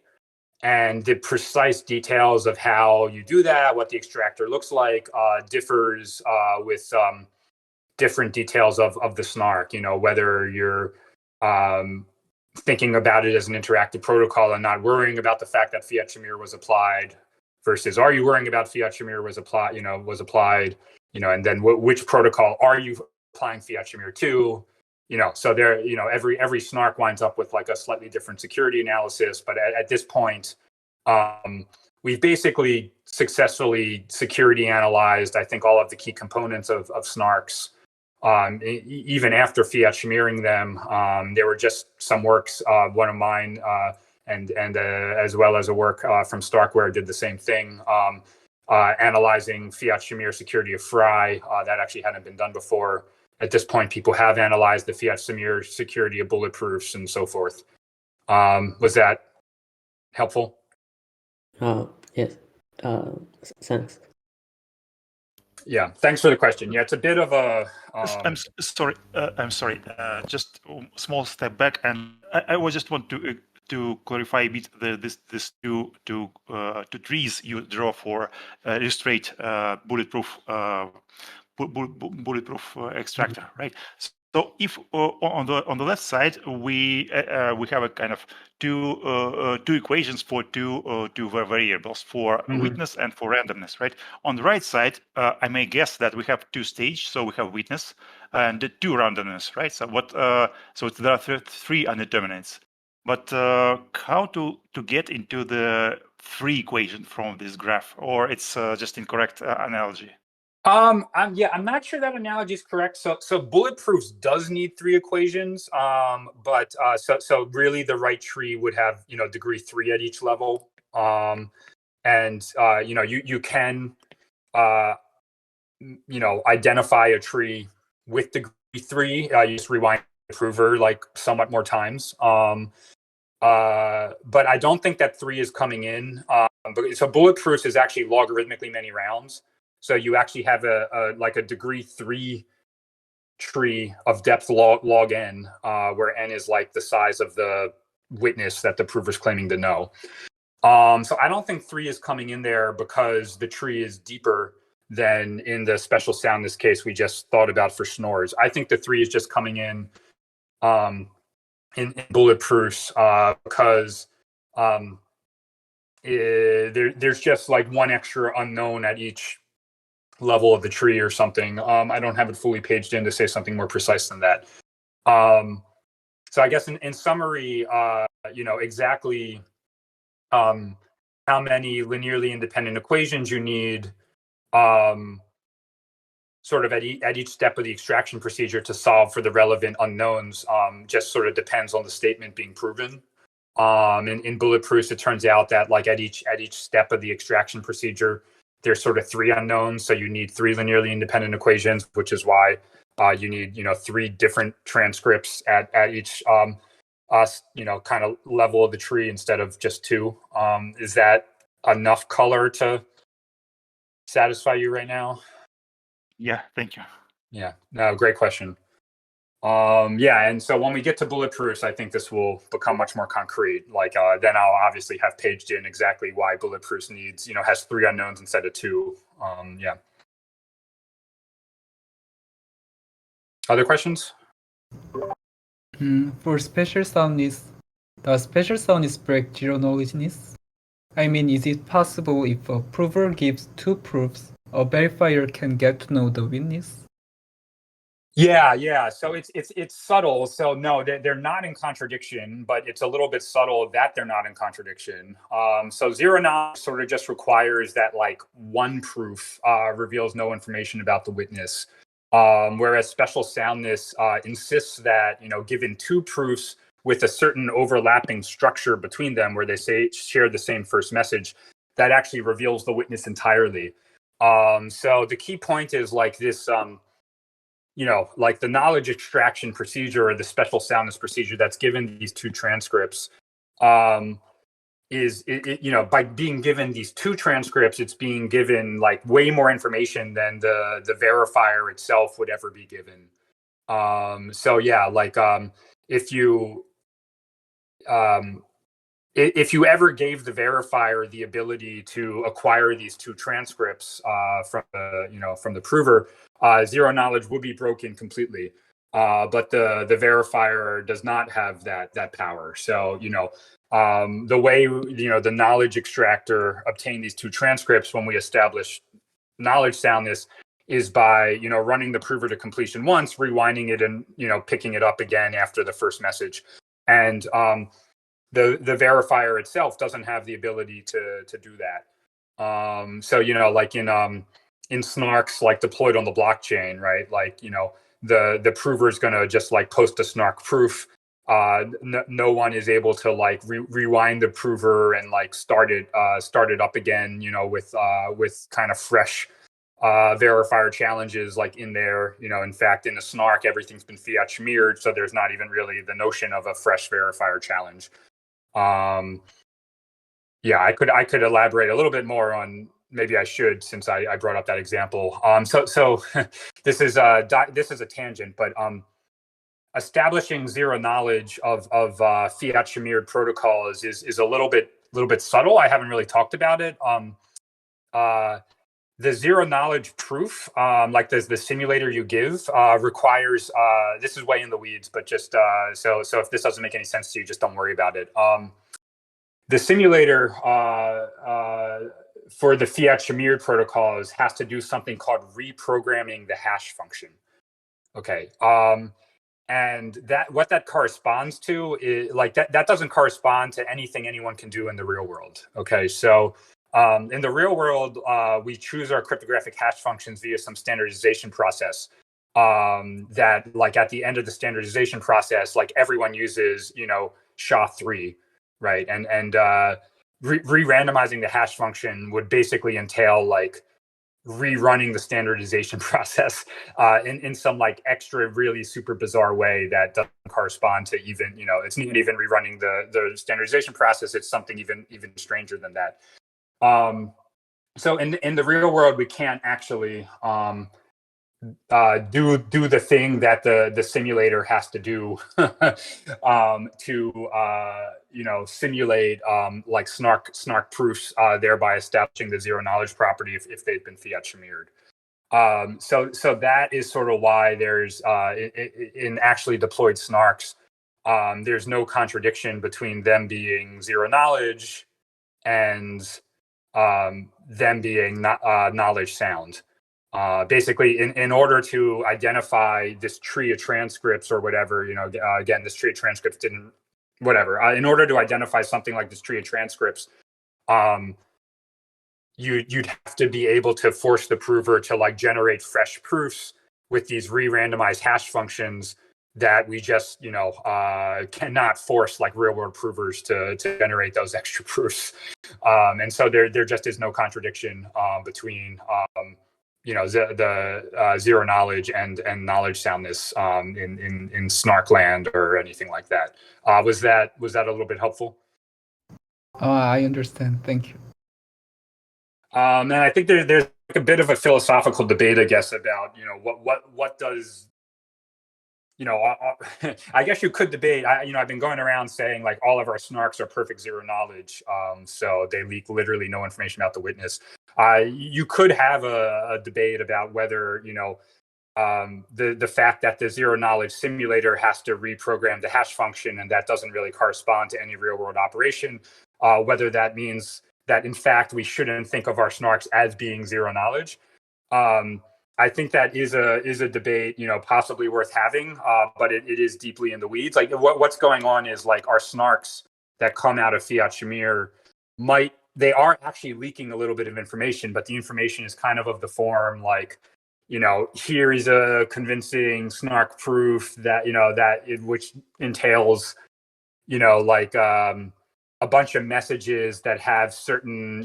And the precise details of how you do that, what the extractor looks like, differs with different details of the snark. Whether you're thinking about it as an interactive protocol and not worrying about the fact that fiat Shamir was applied, versus are you worrying about fiat Shamir was applied, and then which protocol are you applying fiat Shamir to? So there, every snark winds up with like a slightly different security analysis. But at this point, we've basically successfully security analyzed, I think, all of the key components of snarks. Even after fiat Shamiring them, there were just some works, one of mine, and as well as a work from Starkware did the same thing, analyzing fiat Shamir security of Fry. That actually hadn't been done before. At this point, people have analyzed the fiat Shamir security of bulletproofs and so forth. Was that helpful? Yes. Thanks. Yeah, thanks for the question. Yeah, it's a bit of a. I'm sorry. Just a small step back, and I was just want to clarify a bit this two trees you draw for illustrate bulletproof extractor, right? So if on the left side we have a kind of two equations for two variables for witness and for randomness, right? On the right side, I may guess that we have two stages, so we have witness and two randomness, right? So so there are three undeterminates. But how to get into the free equation from this graph, or it's just incorrect analogy? I'm not sure that analogy is correct. So bulletproofs does need three equations. But so really the right tree would have, degree 3 at each level. And you can identify a tree with degree 3. You just rewind the prover like somewhat more times. But I don't think that 3 is coming in. So bulletproofs is actually logarithmically many rounds. So you actually have a degree 3 tree of depth log n, where n is like the size of the witness that the prover's claiming to know. So I don't think 3 is coming in there because the tree is deeper than in the special soundness case we just thought about for snores. I think the 3 is just coming in bulletproofs because there's just like one extra unknown at each level of the tree or something. I don't have it fully paged in to say something more precise than that. So I guess in summary, exactly how how many linearly independent equations you need sort of at each step of the extraction procedure to solve for the relevant unknowns just sort of depends on the statement being proven. In bulletproofs, it turns out that like at each step of the extraction procedure, there's sort of 3 unknowns. So you need 3 linearly independent equations, which is why you need 3 different transcripts at each kind of level of the tree instead of just 2. Is that enough color to satisfy you right now? Yeah, thank you. Yeah, no, great question. Yeah, and so when we get to bulletproofs, I think this will become much more concrete. Like then I'll obviously have paged in exactly why bulletproofs needs, has 3 unknowns instead of 2. Yeah. Other questions? For special soundness, does special soundness break zero knowledgeness? I mean, is it possible if a prover gives 2 proofs, a verifier can get to know the witness? Yeah. So it's subtle. So no, they're not in contradiction, but it's a little bit subtle that they're not in contradiction. So zero knowledge sort of just requires that like one proof reveals no information about the witness, whereas special soundness insists that given 2 proofs with a certain overlapping structure between them, where they share the same first message, that actually reveals the witness entirely. So the key point is like this. Like the knowledge extraction procedure or the special soundness procedure that's given these 2 transcripts is by being given these 2 transcripts, it's being given like way more information than the verifier itself would ever be given. So yeah, like if you ever gave the verifier the ability to acquire these 2 transcripts from the prover, zero knowledge would be broken completely. But the verifier does not have that power. So the way the knowledge extractor obtained these 2 transcripts when we establish knowledge soundness is by running the prover to completion once, rewinding it, and picking it up again after the first message, and the verifier itself doesn't have the ability to do that. So like in snarks like deployed on the blockchain, right? Like the prover is going to just like post a snark proof. No one is able to like rewind the prover and like start it up again, with kind of fresh verifier challenges like in there. In fact, in a snark, everything's been fiat smeared, so there's not even really the notion of a fresh verifier challenge. Yeah, I could elaborate a little bit more on, maybe I should, since I brought up that example. So this is a tangent, but establishing zero knowledge of fiat smeared protocols is a little bit subtle. I haven't really talked about it. The zero knowledge proof, like the simulator you give, requires, this is way in the weeds, but just so if this doesn't make any sense to you, just don't worry about it. The simulator for the fiat smeared protocols has to do something called reprogramming the hash function. Okay. And what that corresponds to is like that doesn't correspond to anything anyone can do in the real world. Okay. So in the real world, we choose our cryptographic hash functions via some standardization process that like at the end of the standardization process, like everyone uses, SHA-3, right? And re-randomizing the hash function would basically entail like rerunning the standardization process in some like extra really super bizarre way that doesn't correspond to even, it's not even rerunning the standardization process. It's something even stranger than that. So in the real world, we can't actually do the thing that the simulator has to do to simulate like snark proofs, thereby establishing the zero knowledge property if they've been fiat smeared. So that is sort of why there's in actually deployed snarks, there's no contradiction between them being zero knowledge and them being knowledge sound. Basically, in order to identify this tree of transcripts or whatever, again, this tree of transcripts didn't, whatever. In order to identify something like this tree of transcripts, you'd have to be able to force the prover to like generate fresh proofs with these re-randomized hash functions that we just cannot force like real world provers to generate those extra proofs. And so there just is no contradiction between the zero knowledge and knowledge soundness in snark land or anything like that. Was that a little bit helpful? I understand. Thank you. And I think there's a bit of a philosophical debate, I guess, about what does I guess you could debate. I've been going around saying like all of our snarks are perfect zero knowledge, so they leak literally no information about the witness. You could have a debate about whether the fact that the zero knowledge simulator has to reprogram the hash function and that doesn't really correspond to any real world operation, whether that means that in fact we shouldn't think of our snarks as being zero knowledge. I think that is a debate, possibly worth having, but it is deeply in the weeds. Like what's going on is like our snarks that come out of Fiat Shamir they are actually leaking a little bit of information, but the information is kind of the form like, here is a convincing snark proof that, which entails, a bunch of messages that have certain,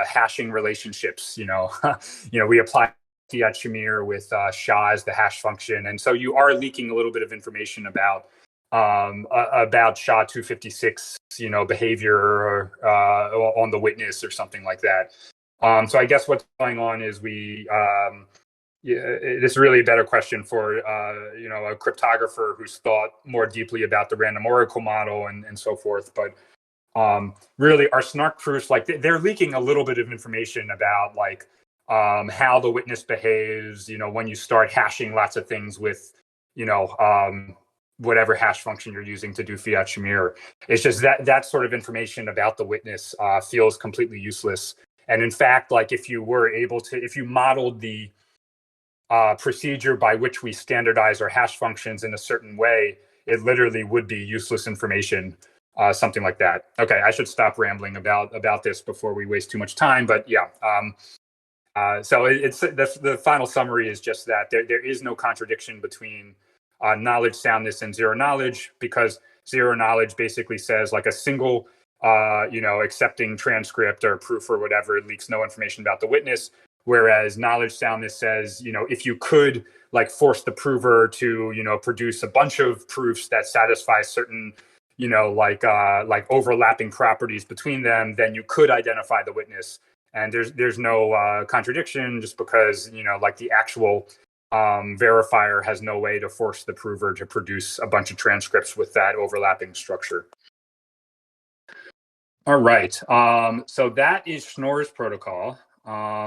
hashing relationships, we apply Fiat Shamir with SHA as the hash function. And so you are leaking a little bit of information about SHA 256, behavior on the witness or something like that. So I guess what's going on is this is really a better question for a cryptographer who's thought more deeply about the random oracle model and so forth. But really, our snark proofs, like they're leaking a little bit of information about like how the witness behaves. When you start hashing lots of things with whatever hash function you're using to do Fiat Shamir. It's just that sort of information about the witness feels completely useless. And in fact, like if you modeled the procedure by which we standardize our hash functions in a certain way, it literally would be useless information, something like that. Okay, I should stop rambling about this before we waste too much time. But yeah, so it's the final summary is just that there is no contradiction between knowledge soundness and zero knowledge, because zero knowledge basically says like a single accepting transcript or proof or whatever leaks no information about the witness, whereas knowledge soundness says if you could like force the prover to produce a bunch of proofs that satisfy certain like overlapping properties between them, then you could identify the witness. And there's no contradiction, just because like the actual verifier has no way to force the prover to produce a bunch of transcripts with that overlapping structure. All right, so that is Schnorr's protocol.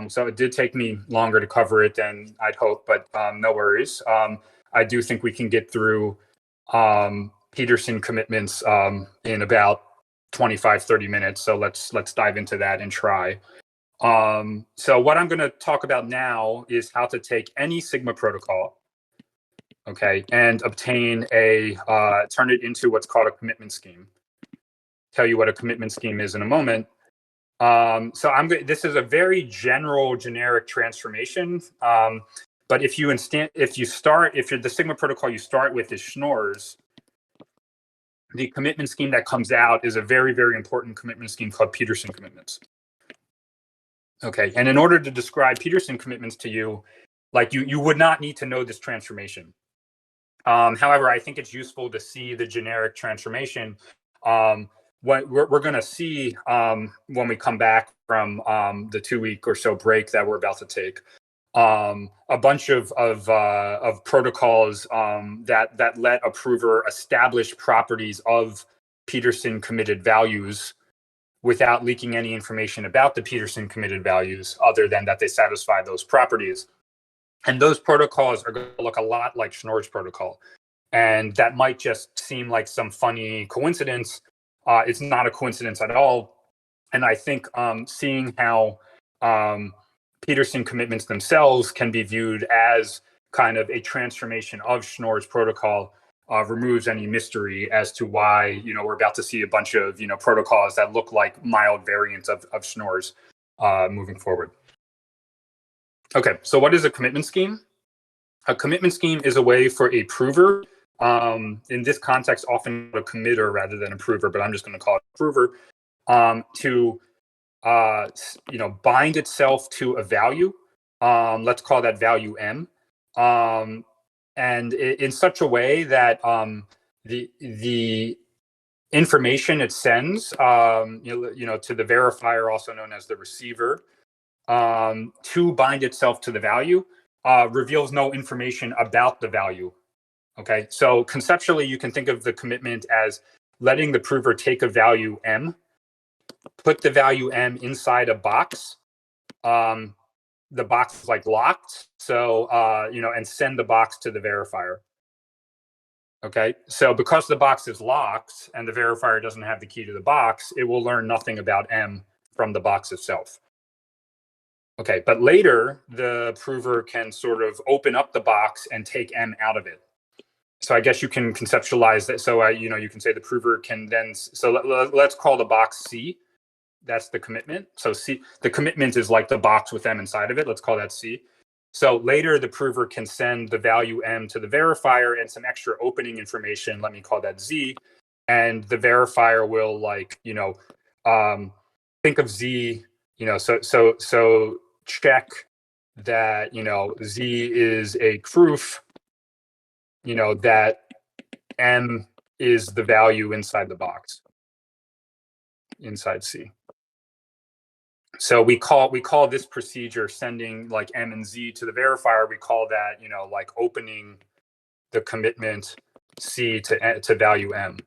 So it did take me longer to cover it than I'd hoped, but no worries. I do think we can get through Peterson commitments in about 25-30 minutes. So let's dive into that and try. So what I'm going to talk about now is how to take any Sigma protocol, okay, and obtain turn it into what's called a commitment scheme. Tell you what a commitment scheme is in a moment. So this is a very generic transformation. But if you're the Sigma protocol you start with is Schnorr's, the commitment scheme that comes out is a very, very important commitment scheme called Peterson commitments. Okay, and in order to describe Peterson commitments to you, like you would not need to know this transformation. However, I think it's useful to see the generic transformation. What we're going to see when we come back from the 2-week or so break that we're about to take, a bunch of protocols that let a prover establish properties of Peterson committed values without leaking any information about the Peterson committed values other than that they satisfy those properties. And those protocols are going to look a lot like Schnorr's protocol. And that might just seem like some funny coincidence. It's not a coincidence at all. And I think seeing how Peterson commitments themselves can be viewed as kind of a transformation of Schnorr's protocol removes any mystery as to why, we're about to see a bunch of, protocols that look like mild variants of Schnorr's moving forward. Okay, so what is a commitment scheme? A commitment scheme is a way for a prover, in this context, often a committer rather than a prover, but I'm just going to call it a prover, to bind itself to a value. Let's call that value M, and in such a way that the information it sends, to the verifier, also known as the receiver, to bind itself to the value, reveals no information about the value. Okay, so conceptually, you can think of the commitment as letting the prover take a value M, put the value M inside a box. The box is like locked, so and send the box to the verifier. Okay, so because the box is locked and the verifier doesn't have the key to the box, it will learn nothing about M from the box itself. Okay, but later the prover can sort of open up the box and take M out of it. So I guess you can conceptualize that. So you can say the prover can then. So let's call the box C. That's the commitment. So C, the commitment is like the box with M inside of it. Let's call that C. So later the prover can send the value M to the verifier and some extra opening information. Let me call that Z, and the verifier will think of Z. So check that Z is a proof. That M is the value inside the box, inside C. So we call this procedure sending like M and Z to the verifier. We call that like opening the commitment C to value M.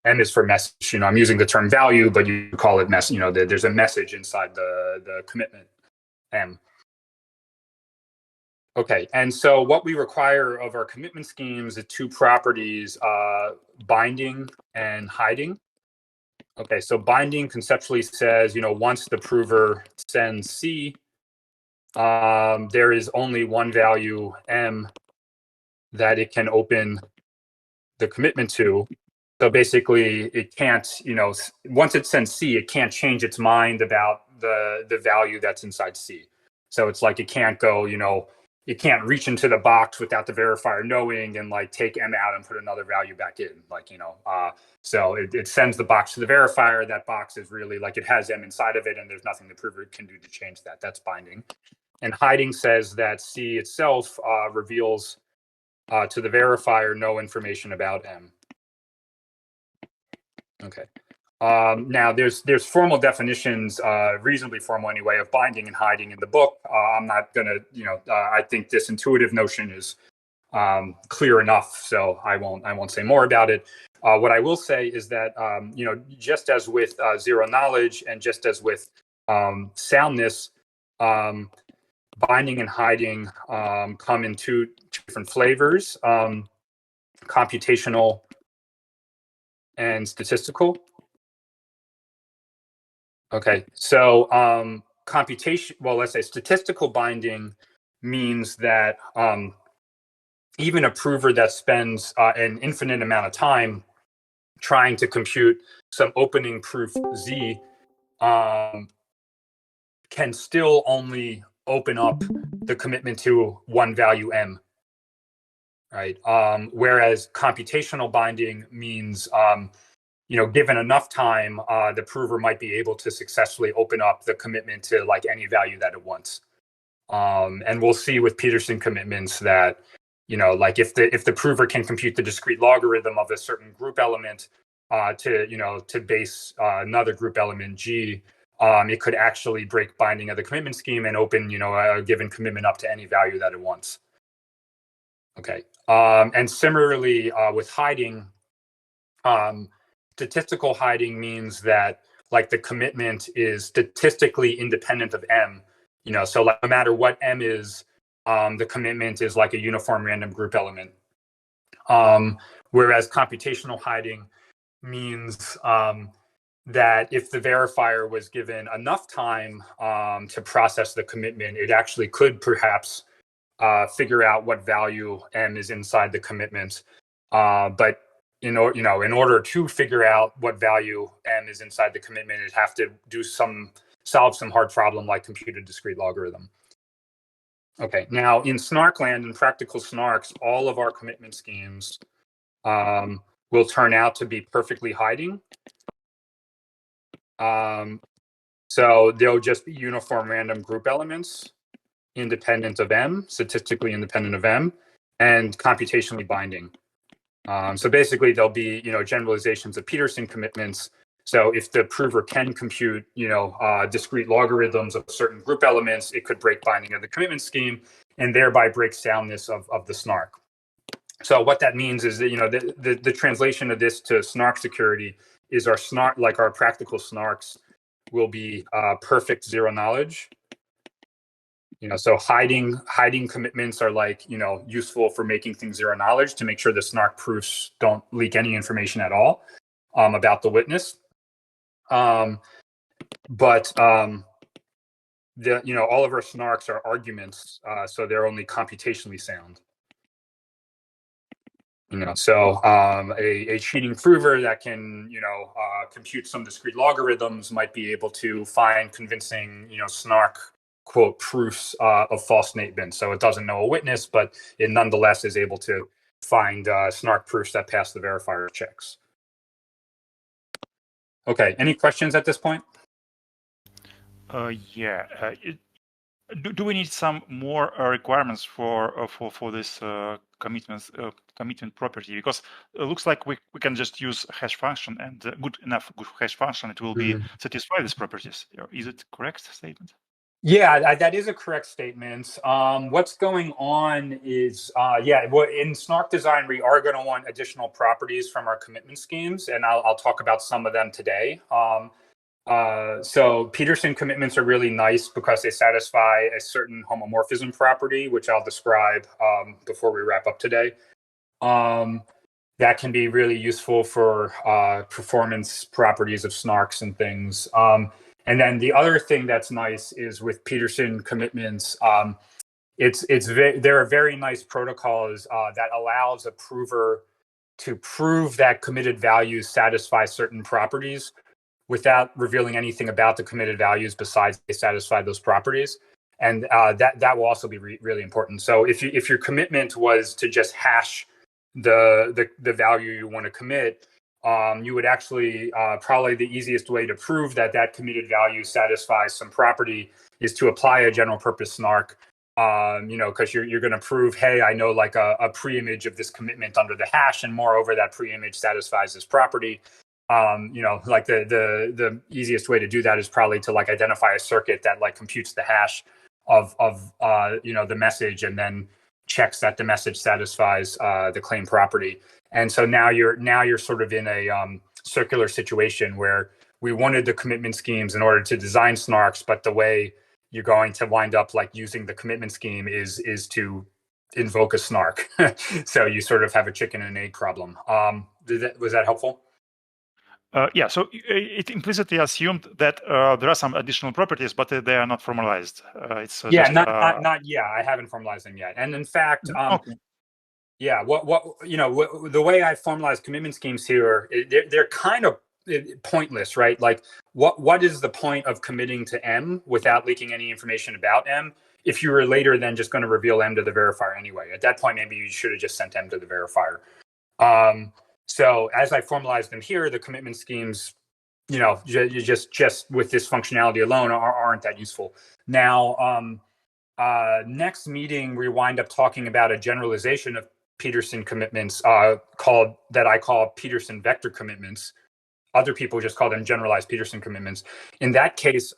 M is for message. I'm using the term value, but you call it mess. There's a message inside the commitment M. Okay, and so what we require of our commitment schemes is two properties: binding and hiding. Okay, so binding conceptually says, once the prover sends C, there is only one value M that it can open the commitment to. So basically, it can't, once it sends C, it can't change its mind about the value that's inside C. So it's like it can't go, it can't reach into the box without the verifier knowing and like take M out and put another value back in, so it sends the box to the verifier. That box is really like it has M inside of it and there's nothing the prover can do to change that. That's binding. And hiding says that C itself reveals to the verifier no information about M. Okay. Now there's formal definitions, reasonably formal anyway, of binding and hiding in the book. I'm not gonna, I think this intuitive notion is clear enough, so I won't say more about it. What I will say is that just as with zero knowledge and just as with soundness, binding and hiding come in two different flavors: computational and statistical. Okay, so let's say statistical binding means that even a prover that spends an infinite amount of time trying to compute some opening proof Z can still only open up the commitment to one value M, right? Whereas computational binding means given enough time, the prover might be able to successfully open up the commitment to like any value that it wants. And we'll see with Peterson commitments that, like if the prover can compute the discrete logarithm of a certain group element to base another group element G, it could actually break binding of the commitment scheme and open, a given commitment up to any value that it wants. Okay. And similarly with hiding, statistical hiding means that like the commitment is statistically independent of M, so like no matter what M is, the commitment is like a uniform random group element. Whereas computational hiding means that if the verifier was given enough time to process the commitment, it actually could perhaps figure out what value M is inside the commitment. But in order to figure out what value M is inside the commitment, it'd have to solve some hard problem like compute a discrete logarithm. Okay, now in snark land, in practical snarks, all of our commitment schemes will turn out to be perfectly hiding. So they'll just be uniform random group elements, independent of M, statistically independent of M, and computationally binding. So basically, there'll be generalizations of Peterson commitments. So if the prover can compute discrete logarithms of certain group elements, it could break binding of the commitment scheme and thereby break soundness of the snark. So what that means is that the translation of this to snark security is our snark, like our practical snarks, will be perfect zero knowledge. So hiding commitments are useful for making things zero knowledge to make sure the snark proofs don't leak any information at all about the witness. But all of our snarks are arguments, so they're only computationally sound. So a cheating prover that can compute some discrete logarithms might be able to find convincing snark quote proofs of false statements. So it doesn't know a witness, but it nonetheless is able to find snark proofs that pass the verifier checks. Okay, any questions at this point? Do we need some more requirements for this commitment property? Because it looks like we can just use a hash function, and good hash function, it will be satisfy these properties. Is it correct statement? Yeah, that is a correct statement. What's going on is, in snark design, we are going to want additional properties from our commitment schemes, and I'll talk about some of them today. So Peterson commitments are really nice because they satisfy a certain homomorphism property, which I'll describe before we wrap up today. That can be really useful for performance properties of snarks and things. And then the other thing that's nice is with Peterson commitments, there are very nice protocols that allows a prover to prove that committed values satisfy certain properties without revealing anything about the committed values besides they satisfy those properties. And that will also be really important. So if your commitment was to just hash the value you want to commit, you would actually probably the easiest way to prove that committed value satisfies some property is to apply a general purpose snark. Because you're going to prove, hey, I know like a pre-image of this commitment under the hash, and moreover, that pre-image satisfies this property. Like the easiest way to do that is probably to like identify a circuit that like computes the hash of the message and then checks that the message satisfies the claim property. And so now you're sort of in a circular situation where we wanted the commitment schemes in order to design snarks, but the way you're going to wind up like using the commitment scheme is to invoke a snark. So you sort of have a chicken and egg problem. Was that helpful? So it implicitly assumed that there are some additional properties, but they are not formalized. It's not yet. I haven't formalized them yet. And in fact, okay. Yeah, the way I formalize commitment schemes here, they're kind of pointless, right? Like, what is the point of committing to M without leaking any information about M if you were later then just going to reveal M to the verifier anyway? At that point, maybe you should have just sent M to the verifier. So as I formalize them here, the commitment schemes, just with this functionality alone aren't that useful. Now, next meeting, we wind up talking about a generalization of Peterson commitments that I call Peterson vector commitments. Other people just call them generalized Peterson commitments. In that case,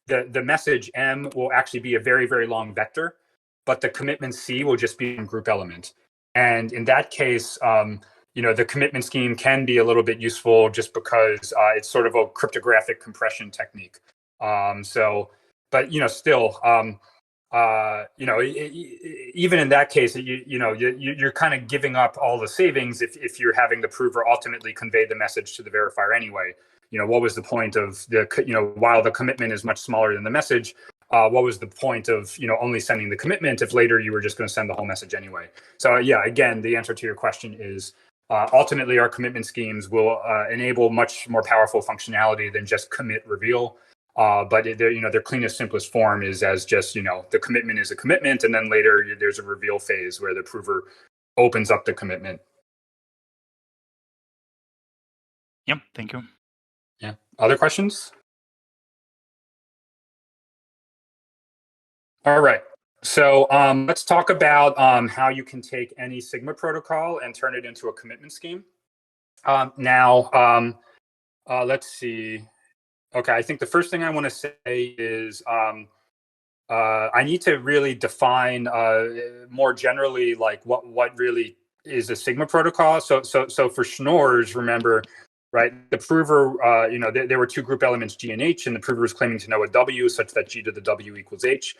the message M will actually be a very, very long vector, but the commitment C will just be a group element. And in that case, the commitment scheme can be a little bit useful just because it's sort of a cryptographic compression technique. Even in that case, you're kind of giving up all the savings if you're having the prover ultimately convey the message to the verifier anyway. What was the point of while the commitment is much smaller than the message, what was the point of, only sending the commitment if later you were just going to send the whole message anyway? So yeah, again, the answer to your question is ultimately our commitment schemes will enable much more powerful functionality than just commit reveal. But their cleanest, simplest form is as just, the commitment is a commitment, and then later there's a reveal phase where the prover opens up the commitment. Yep, thank you. Yeah. Other questions? All right. So let's talk about how you can take any Sigma protocol and turn it into a commitment scheme. Now, let's see. Okay, I think the first thing I want to say is I need to really define more generally, like what really is a Sigma protocol. So for Schnorr's, remember, right? The prover, there were two group elements, G and H, and the prover was claiming to know a W such that G to the W equals H.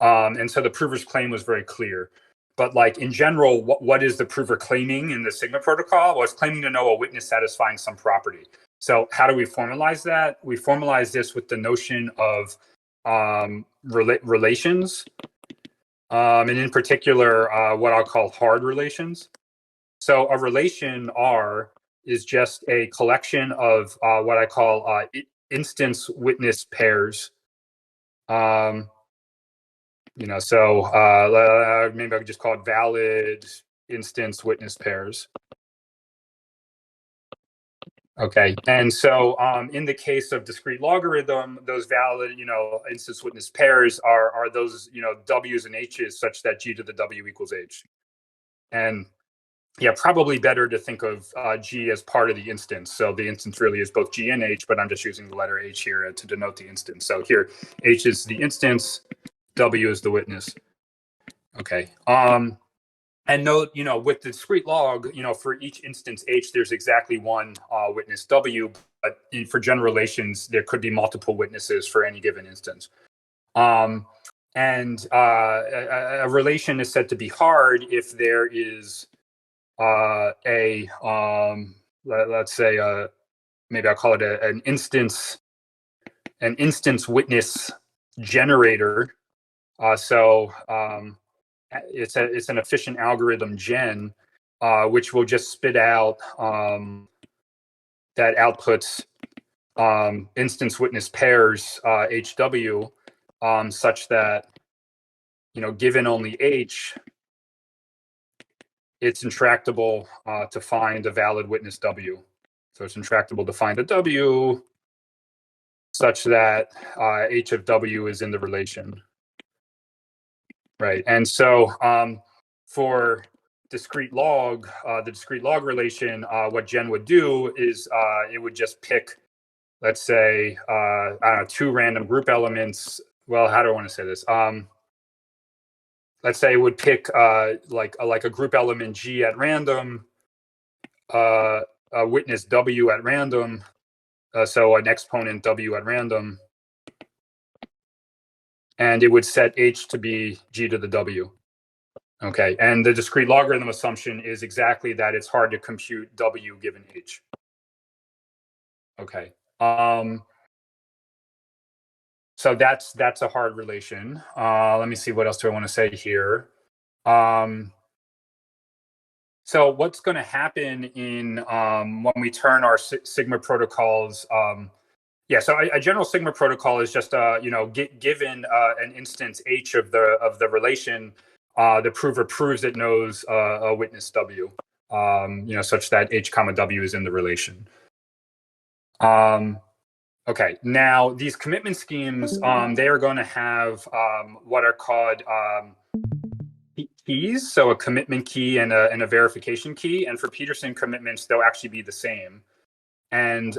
And so the prover's claim was very clear. But like in general, what is the prover claiming in the Sigma protocol? Well, it's claiming to know a witness satisfying some property. So how do we formalize that? We formalize this with the notion of relations, and in particular, what I'll call hard relations. So a relation R is just a collection of what I call instance witness pairs. So maybe I could just call it valid instance witness pairs. Okay, and so in the case of discrete logarithm, those valid, instance witness pairs are those, W's and H's such that G to the W equals H. And yeah, probably better to think of G as part of the instance. So the instance really is both G and H, but I'm just using the letter H here to denote the instance. So here, H is the instance, W is the witness. Okay. And note, with the discrete log, for each instance H, there's exactly one witness W, but for general relations, there could be multiple witnesses for any given instance. And a relation is said to be hard if there is let's say, maybe I'll call it an instance witness generator. It's an efficient algorithm gen, which will just spit out that outputs instance witness pairs HW, such that given only H, it's intractable to find a valid witness W. So it's intractable to find a W such that H of W is in the relation. Right, and so for discrete log, the discrete log relation, what gen would do is it would just pick, let's say, I don't know, two random group elements. Well, how do I want to say this? Let's say it would pick like a group element G at random, a witness W at random, so an exponent W at random, and it would set H to be G to the W. Okay, and the discrete logarithm assumption is exactly that it's hard to compute W given H. Okay, so that's a hard relation. Let me see, what else do I want to say here? So what's going to happen in when we turn our Sigma protocols? So a general Sigma protocol is just given an instance H of the relation, the prover proves it knows a witness W, such that H comma W is in the relation. Okay, now these commitment schemes, they are going to have what are called keys, so a commitment key and a verification key. And for Peterson commitments, they'll actually be the same. And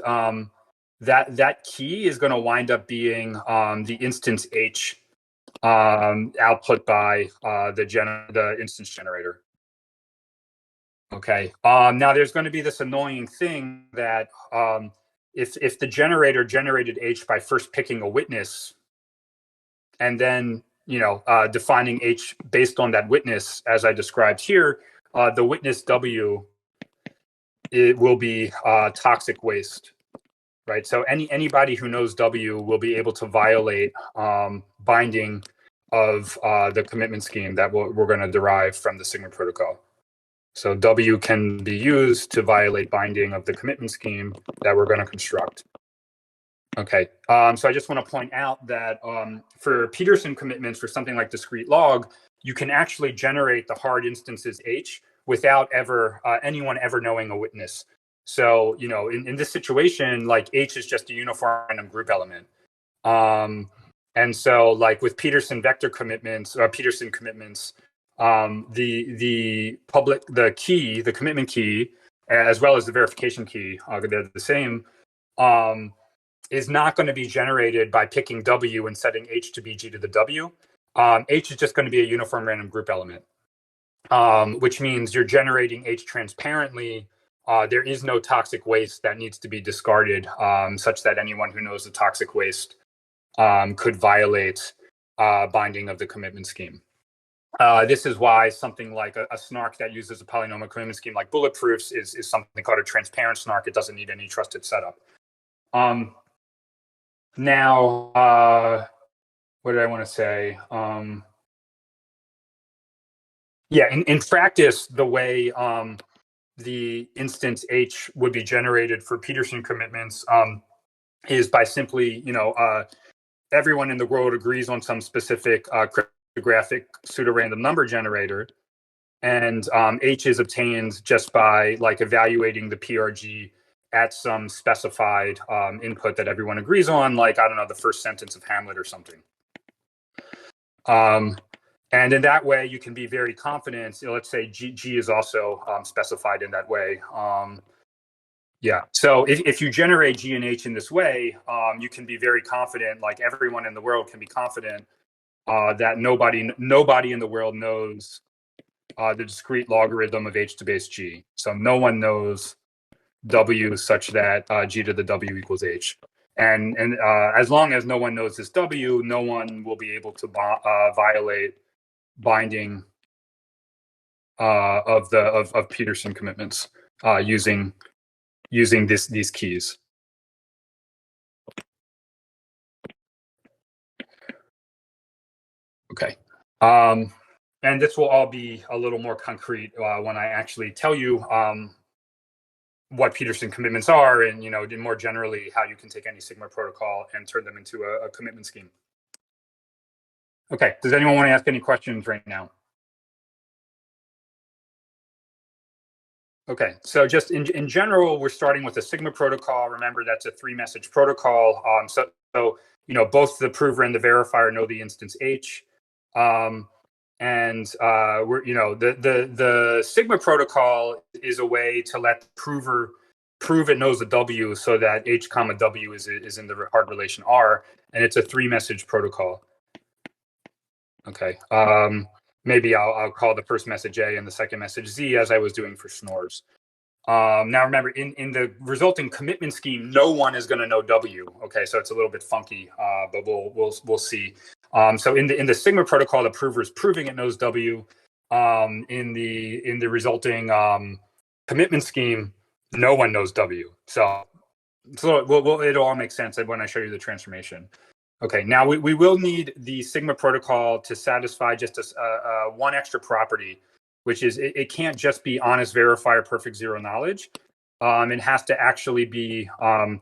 that key is going to wind up being the instance H output by the instance generator. Okay. Now there's going to be this annoying thing that if the generator generated H by first picking a witness and then defining H based on that witness, as I described here, the witness W, it will be toxic waste. right? So anybody who knows W will be able to violate binding of the commitment scheme that we're going to derive from the Sigma protocol. So W can be used to violate binding of the commitment scheme that we're going to construct. Okay, so I just want to point out that for Peterson commitments for something like discrete log, you can actually generate the hard instances H without ever anyone ever knowing a witness. So, you know, in this situation, like H is just a uniform random group element. And so like with Peterson vector commitments or Peterson commitments, the commitment key, as well as the verification key, they're the same, is not going to be generated by picking W and setting H to be G to the W. H is just going to be a uniform random group element, which means you're generating H transparently. There is no toxic waste that needs to be discarded, such that anyone who knows the toxic waste could violate binding of the commitment scheme. This is why something like a snark that uses a polynomial commitment scheme like bulletproofs is something called a transparent snark. It doesn't need any trusted setup. Now, what did I want to say? Yeah, in practice, the way the instance H would be generated for Peterson commitments is by simply, you know, everyone in the world agrees on some specific cryptographic pseudorandom number generator, and H is obtained just by like evaluating the PRG at some specified input that everyone agrees on, like, I don't know, the first sentence of Hamlet or something. And in that way, you can be very confident. You know, let's say G is also specified in that way. Yeah, so if you generate G and H in this way, you can be very confident, like everyone in the world can be confident that nobody in the world knows the discrete logarithm of H to base G. So no one knows W such that G to the W equals H. And as long as no one knows this W, no one will be able to violate binding of Peterson commitments using these keys. Okay, and this will all be a little more concrete when I actually tell you what Peterson commitments are, and, you know, more generally how you can take any Sigma protocol and turn them into a commitment scheme. Okay, does anyone want to ask any questions right now? Okay, so just in general, we're starting with a Sigma protocol. Remember, that's a 3-message protocol. So you know, both the prover and the verifier know the instance H, and we're, you know, the Sigma protocol is a way to let the prover prove it knows the W, so that H comma W is in the hard relation R, and it's a 3-message protocol. Okay. Maybe I'll call the first message A and the second message Z, as I was doing for Schnorr's. Now remember, in the resulting commitment scheme, no one is going to know W. Okay, so it's a little bit funky, but we'll see. So in the Sigma protocol, the prover is proving it knows W. In the resulting commitment scheme, no one knows W. So it'll all make sense when I show you the transformation. Okay, now we will need the Sigma protocol to satisfy just one extra property, which is it can't just be honest verifier perfect zero knowledge. It has to actually be a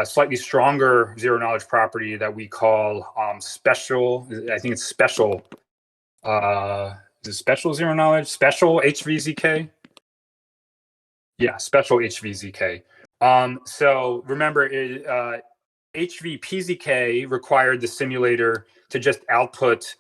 slightly stronger zero knowledge property that we call special. I think it's special. Is it special zero knowledge? Special HVZK? Yeah, special HVZK. So remember, HVPZK required the simulator to just output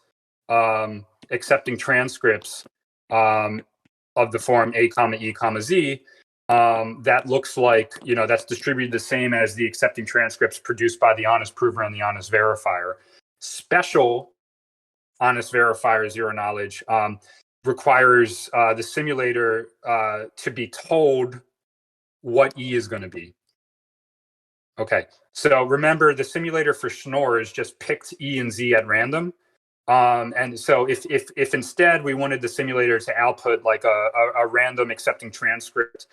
accepting transcripts of the form A comma E comma Z. That looks like, you know, that's distributed the same as the accepting transcripts produced by the honest prover and the honest verifier. Special honest verifier zero knowledge requires the simulator to be told what E is going to be. Okay, so remember, the simulator for Schnorr's just picked E and Z at random. And so if instead we wanted the simulator to output like a random accepting transcript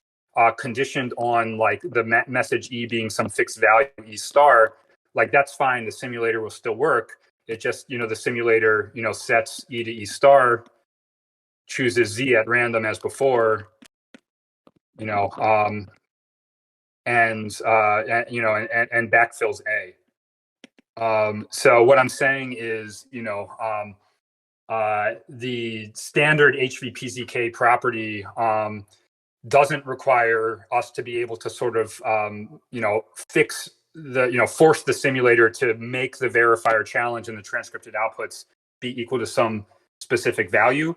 conditioned on like the message E being some fixed value E star, like that's fine. The simulator will still work. It just, the simulator, sets E to E star, chooses Z at random as before, and backfills A. So what I'm saying is, the standard HVPZK property doesn't require us to be able to sort of, fix the, force the simulator to make the verifier challenge and the transcripted outputs be equal to some specific value.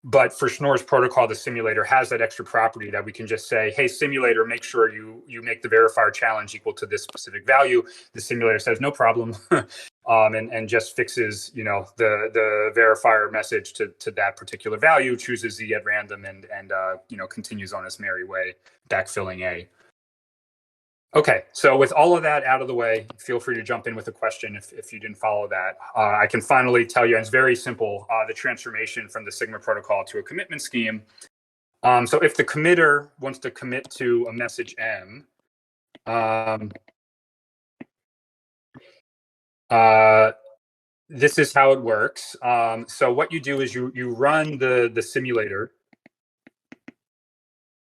But for Schnorr's protocol, the simulator has that extra property that we can just say, hey, simulator, make sure you make the verifier challenge equal to this specific value. The simulator says, no problem, and just fixes, the verifier message to that particular value, chooses Z at random, and continues on its merry way, backfilling A. Okay, so with all of that out of the way, feel free to jump in with a question if you didn't follow that. I can finally tell you, and it's very simple, the transformation from the Sigma protocol to a commitment scheme. So if the committer wants to commit to a message M, this is how it works. So what you do is you run the simulator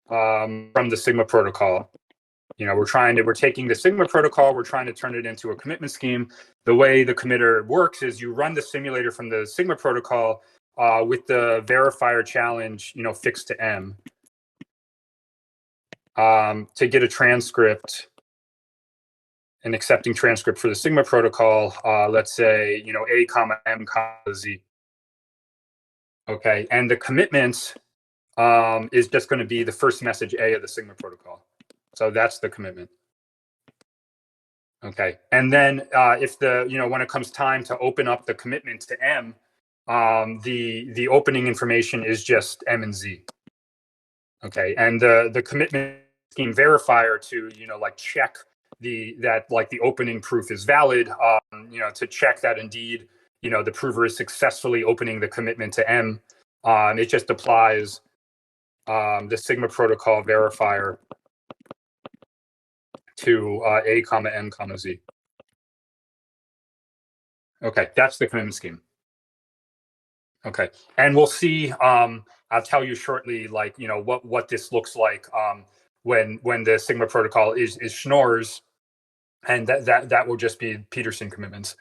from the Sigma protocol. We're taking the Sigma protocol, we're trying to turn it into a commitment scheme. The way the committer works is you run the simulator from the Sigma protocol with the verifier challenge, fixed to M, to get a transcript, an accepting transcript for the Sigma protocol. Let's say, A comma M comma Z. Okay, and the commitment is just going to be the first message A of the Sigma protocol. So that's the commitment. Okay, and then if when it comes time to open up the commitment to M, the opening information is just M and Z. Okay, and the commitment scheme verifier to check the opening proof is valid. To check that indeed the prover is successfully opening the commitment to M. It just applies the Sigma protocol verifier to A comma M comma Z. Okay, that's the commitment scheme. Okay, and we'll see. I'll tell you shortly, what this looks like when the Sigma protocol is Schnorr's, and that will just be Peterson commitments.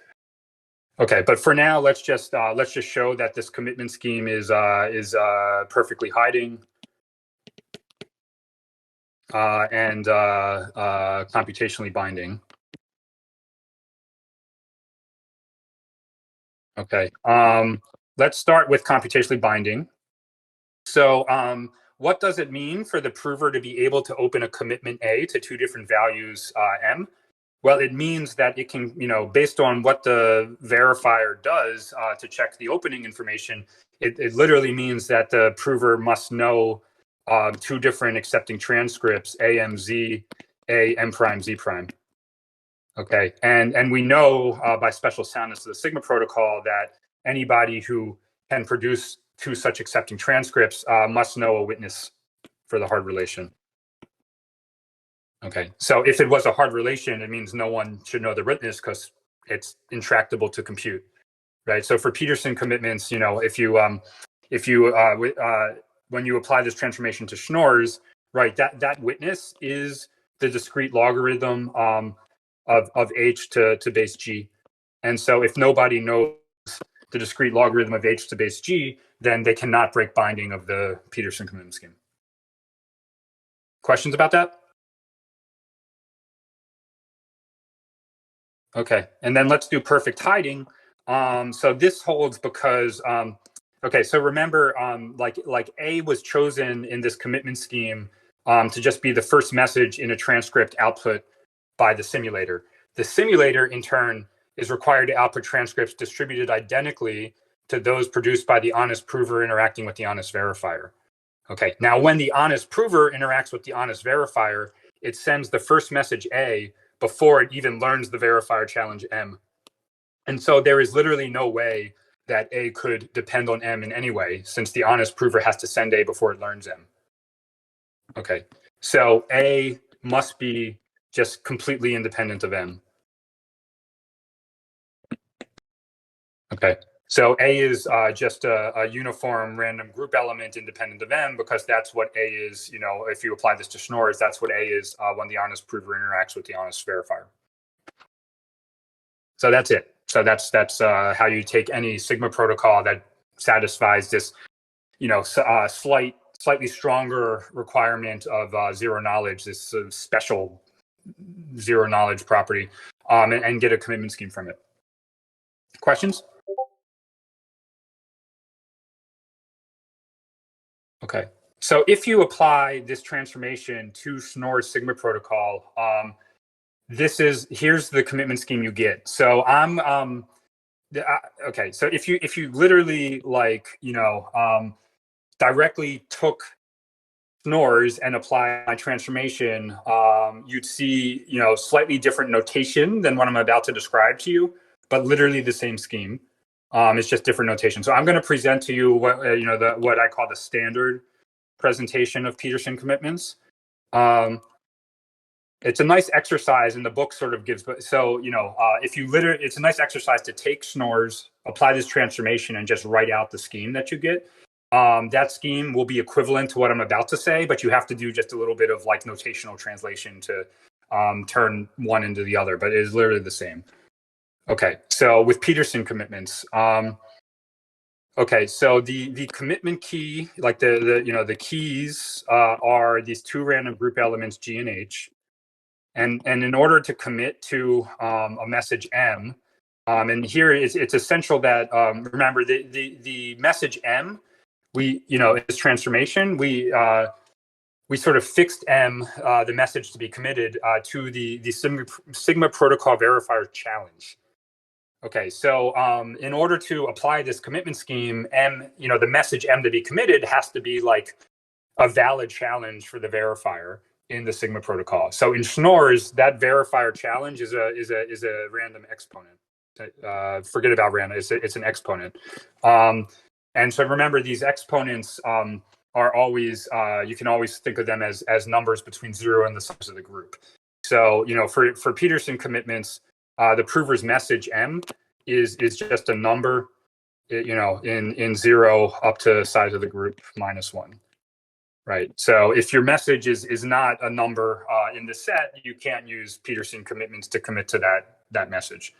Okay, but for now, let's just show that this commitment scheme is perfectly hiding. And computationally binding. Okay, let's start with computationally binding. So what does it mean for the prover to be able to open a commitment A to two different values M? Well, it means that it can, based on what the verifier does to check the opening information, it literally means that the prover must know two different accepting transcripts, AMZ, A M prime Z prime. Okay, and we know by special soundness of the Sigma protocol that anybody who can produce two such accepting transcripts must know a witness for the hard relation. Okay, so if it was a hard relation, it means no one should know the witness because it's intractable to compute, right? So for Peterson commitments, when you apply this transformation to Schnorr's, right, that witness is the discrete logarithm of h to base g. And so if nobody knows the discrete logarithm of h to base g, then they cannot break binding of the Peterson commitment scheme. Questions about that? Okay, and then let's do perfect hiding. So this holds because okay, so remember, like A was chosen in this commitment scheme to just be the first message in a transcript output by the simulator. The simulator, in turn, is required to output transcripts distributed identically to those produced by the honest prover interacting with the honest verifier. Okay, now when the honest prover interacts with the honest verifier, it sends the first message A before it even learns the verifier challenge M. And so there is literally no way that A could depend on M in any way, since the honest prover has to send A before it learns M. Okay, So A must be just completely independent of M. Okay. So A is just a uniform random group element independent of M, because that's what A is. You know, if you apply this to Schnorr's, that's what A is when the honest prover interacts with the honest verifier. So that's it. So that's how you take any Sigma protocol that satisfies this, you know, slightly stronger requirement of zero knowledge, this special zero knowledge property, and get a commitment scheme from it. Questions? Okay. So if you apply this transformation to Schnorr's Sigma protocol, here's the commitment scheme you get. So okay. So if you literally directly took Schnorr's and apply my transformation, you'd see, slightly different notation than what I'm about to describe to you, but literally the same scheme. It's just different notation. So I'm going to present to you what what I call the standard presentation of Peterson commitments. It's a nice exercise, and the book sort of gives. So if you it's a nice exercise to take Schnorr's, apply this transformation, and just write out the scheme that you get. That scheme will be equivalent to what I'm about to say, but you have to do just a little bit of like notational translation to turn one into the other, but it is literally the same. Okay, so with Peterson commitments, okay, so the commitment key, like the keys are these two random group elements G and H, and in order to commit to a message M, and here it's essential that remember the message M, this transformation, we sort of fixed M, the message to be committed to the Sigma protocol verifier challenge. Okay, so in order to apply this commitment scheme, M, the message M to be committed has to be like a valid challenge for the verifier in the Sigma protocol. So in Schnorr's, that verifier challenge is a random exponent. Forget about random; it's an exponent. And so remember, these exponents are always you can always think of them as numbers between 0 and the size of the group. So for Peterson commitments, the prover's message M is just a number, in 0 up to the size of the group -1. Right. So if your message is not a number in the set, you can't use Peterson commitments to commit to that message.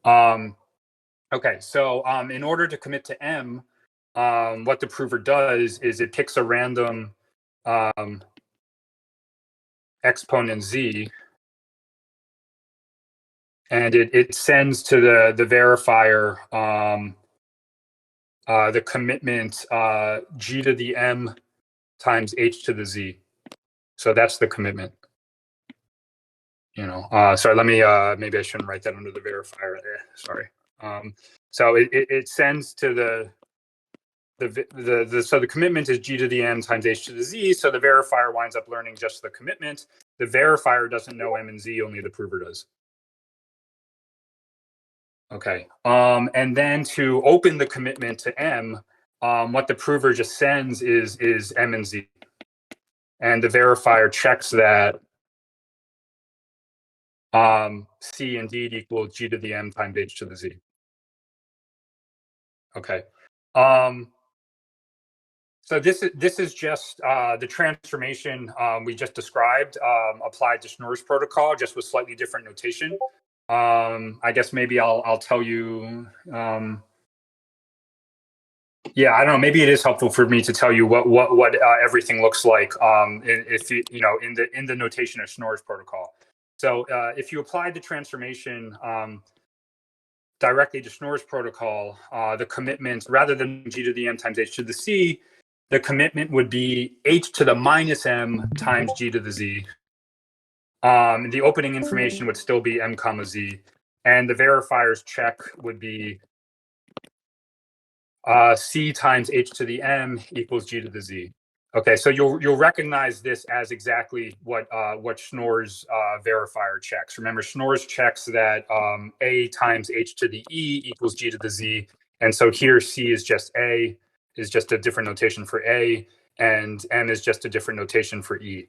Okay. So in order to commit to M, what the prover does is it picks a random exponent Z, and it sends to the verifier the commitment G to the M times H to the Z. So that's the commitment. Sorry, let me, maybe I shouldn't write that under the verifier there. Sorry. So it sends to so the commitment is G to the M times H to the Z. So the verifier winds up learning just the commitment. The verifier doesn't know M and Z, only the prover does. Okay. And then to open the commitment to M, what the prover just sends is M and Z. And the verifier checks that C indeed equals G to the M times H to the Z. Okay. So this is just the transformation we just described applied to Schnorr's protocol, just with slightly different notation. I guess maybe I'll tell you. Yeah, I don't know. Maybe it is helpful for me to tell you what everything looks like if in the notation of Schnorr's protocol. So if you apply the transformation directly to Schnorr's protocol, the commitment, rather than G to the M times H to the C, the commitment would be H to the -M times G to the Z. The opening information would still be M comma Z, and the verifier's check would be C times H to the M equals G to the Z. Okay, so you'll recognize this as exactly what Schnorr's verifier checks. Remember, Schnorr's checks that A times H to the E equals G to the Z, and so here C is just A, is just a different notation for A, and M is just a different notation for E.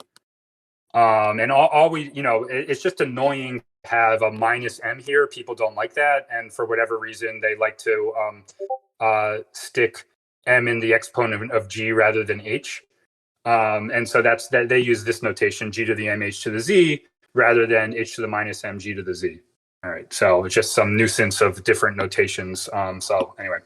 And all we, it's just annoying to have a minus M here. People don't like that. And for whatever reason, they like to stick M in the exponent of G rather than H. And so that's that they use this notation, G to the M, H to the Z, rather than H to the minus M, G to the Z. All right. So it's just some nuisance of different notations. So anyway.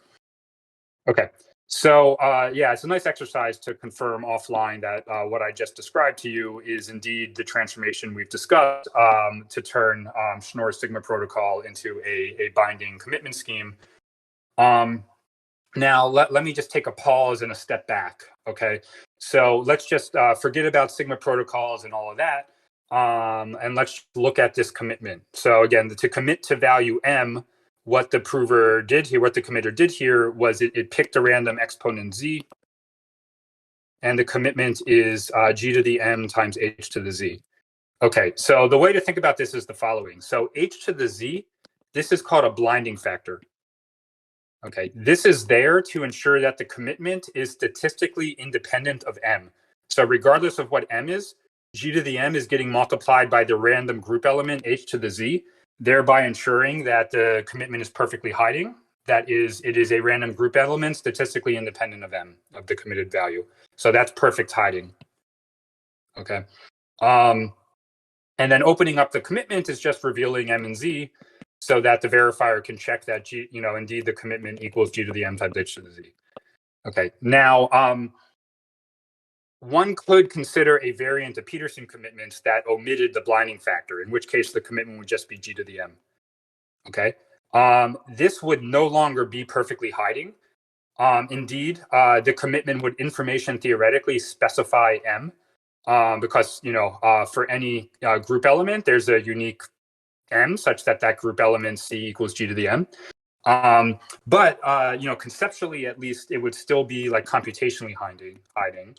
Okay. So yeah, it's a nice exercise to confirm offline that what I just described to you is indeed the transformation we've discussed to turn Schnorr's Sigma protocol into a binding commitment scheme. Now, let me just take a pause and a step back. Okay. So let's just forget about Sigma protocols and all of that. And let's look at this commitment. So again, to commit to value M, what the prover did here, what the committer did here was it picked a random exponent Z, and the commitment is G to the M times H to the Z. Okay, so the way to think about this is the following. So H to the Z, this is called a blinding factor. Okay, this is there to ensure that the commitment is statistically independent of M. So regardless of what M is, G to the M is getting multiplied by the random group element H to the Z, thereby ensuring that the commitment is perfectly hiding. That is, it is a random group element statistically independent of M, of the committed value. So that's perfect hiding. Okay. And then opening up the commitment is just revealing M and Z so that the verifier can check that G, indeed the commitment equals G to the M times H to the Z. Okay. Now, one could consider a variant of Peterson commitments that omitted the blinding factor, in which case the commitment would just be G to the M. Okay. This would no longer be perfectly hiding. Indeed, the commitment would information theoretically specify M because, for any group element, there's a unique M such that that group element C equals G to the M. But conceptually, at least, it would still be like computationally hiding.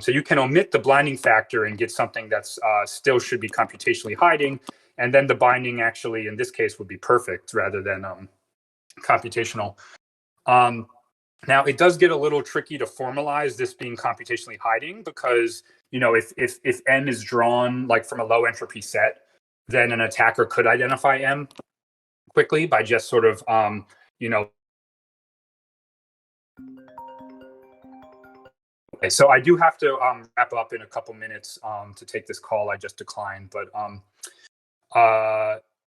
So you can omit the blinding factor and get something that's still should be computationally hiding. And then the binding actually, in this case, would be perfect rather than computational. Now, it does get a little tricky to formalize this being computationally hiding because, if M is drawn like from a low entropy set, then an attacker could identify M quickly by just sort of, Okay, so I do have to wrap up in a couple minutes to take this call I just declined, but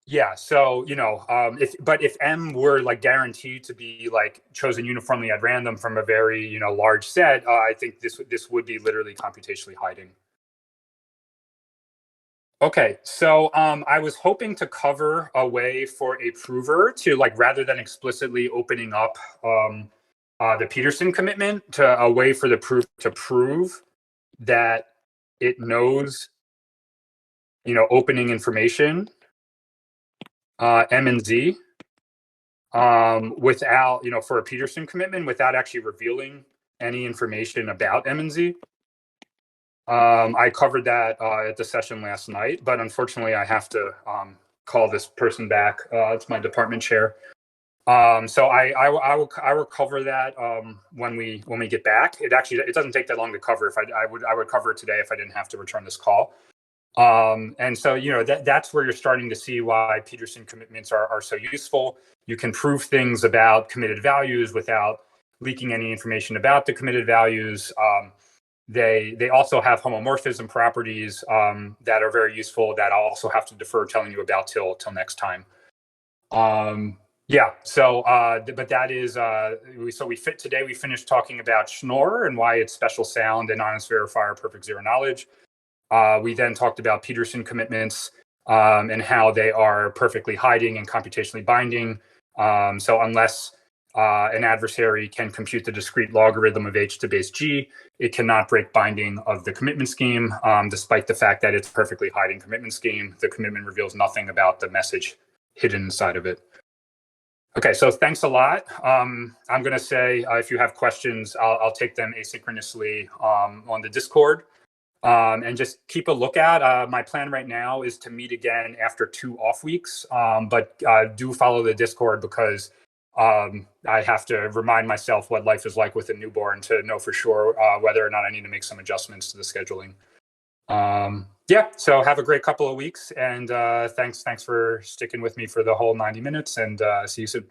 yeah. So if M were like guaranteed to be like chosen uniformly at random from a very large set, I think this would be literally computationally hiding. Okay, so I was hoping to cover a way for a prover to like rather than explicitly opening up the Peterson commitment to a way for the proof to prove that it knows, opening information, M and Z, without, for a Peterson commitment without actually revealing any information about M and Z. I covered that at the session last night, but unfortunately I have to call this person back. It's my department chair. So I will cover that when we get back. It doesn't take that long to cover. If I would cover it today if I didn't have to return this call. And so that's where you're starting to see why Peterson commitments are so useful. You can prove things about committed values without leaking any information about the committed values. They also have homomorphism properties that are very useful that I'll also have to defer telling you about till next time. Yeah. So, but that is, today we finished talking about Schnorr and why it's special sound and honest verifier, perfect zero knowledge. We then talked about Peterson commitments and how they are perfectly hiding and computationally binding. So unless an adversary can compute the discrete logarithm of H to base G, it cannot break binding of the commitment scheme, despite the fact that it's perfectly hiding commitment scheme. The commitment reveals nothing about the message hidden inside of it. Okay, so thanks a lot. I'm going to say if you have questions, I'll take them asynchronously on the Discord. And just keep a lookout. My plan right now is to meet again after 2 off weeks, but do follow the Discord because I have to remind myself what life is like with a newborn to know for sure whether or not I need to make some adjustments to the scheduling. Yeah, so have a great couple of weeks, and thanks for sticking with me for the whole 90 minutes, and see you soon.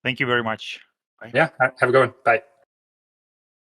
Thank you very much. Bye. Yeah, have a good one. Bye.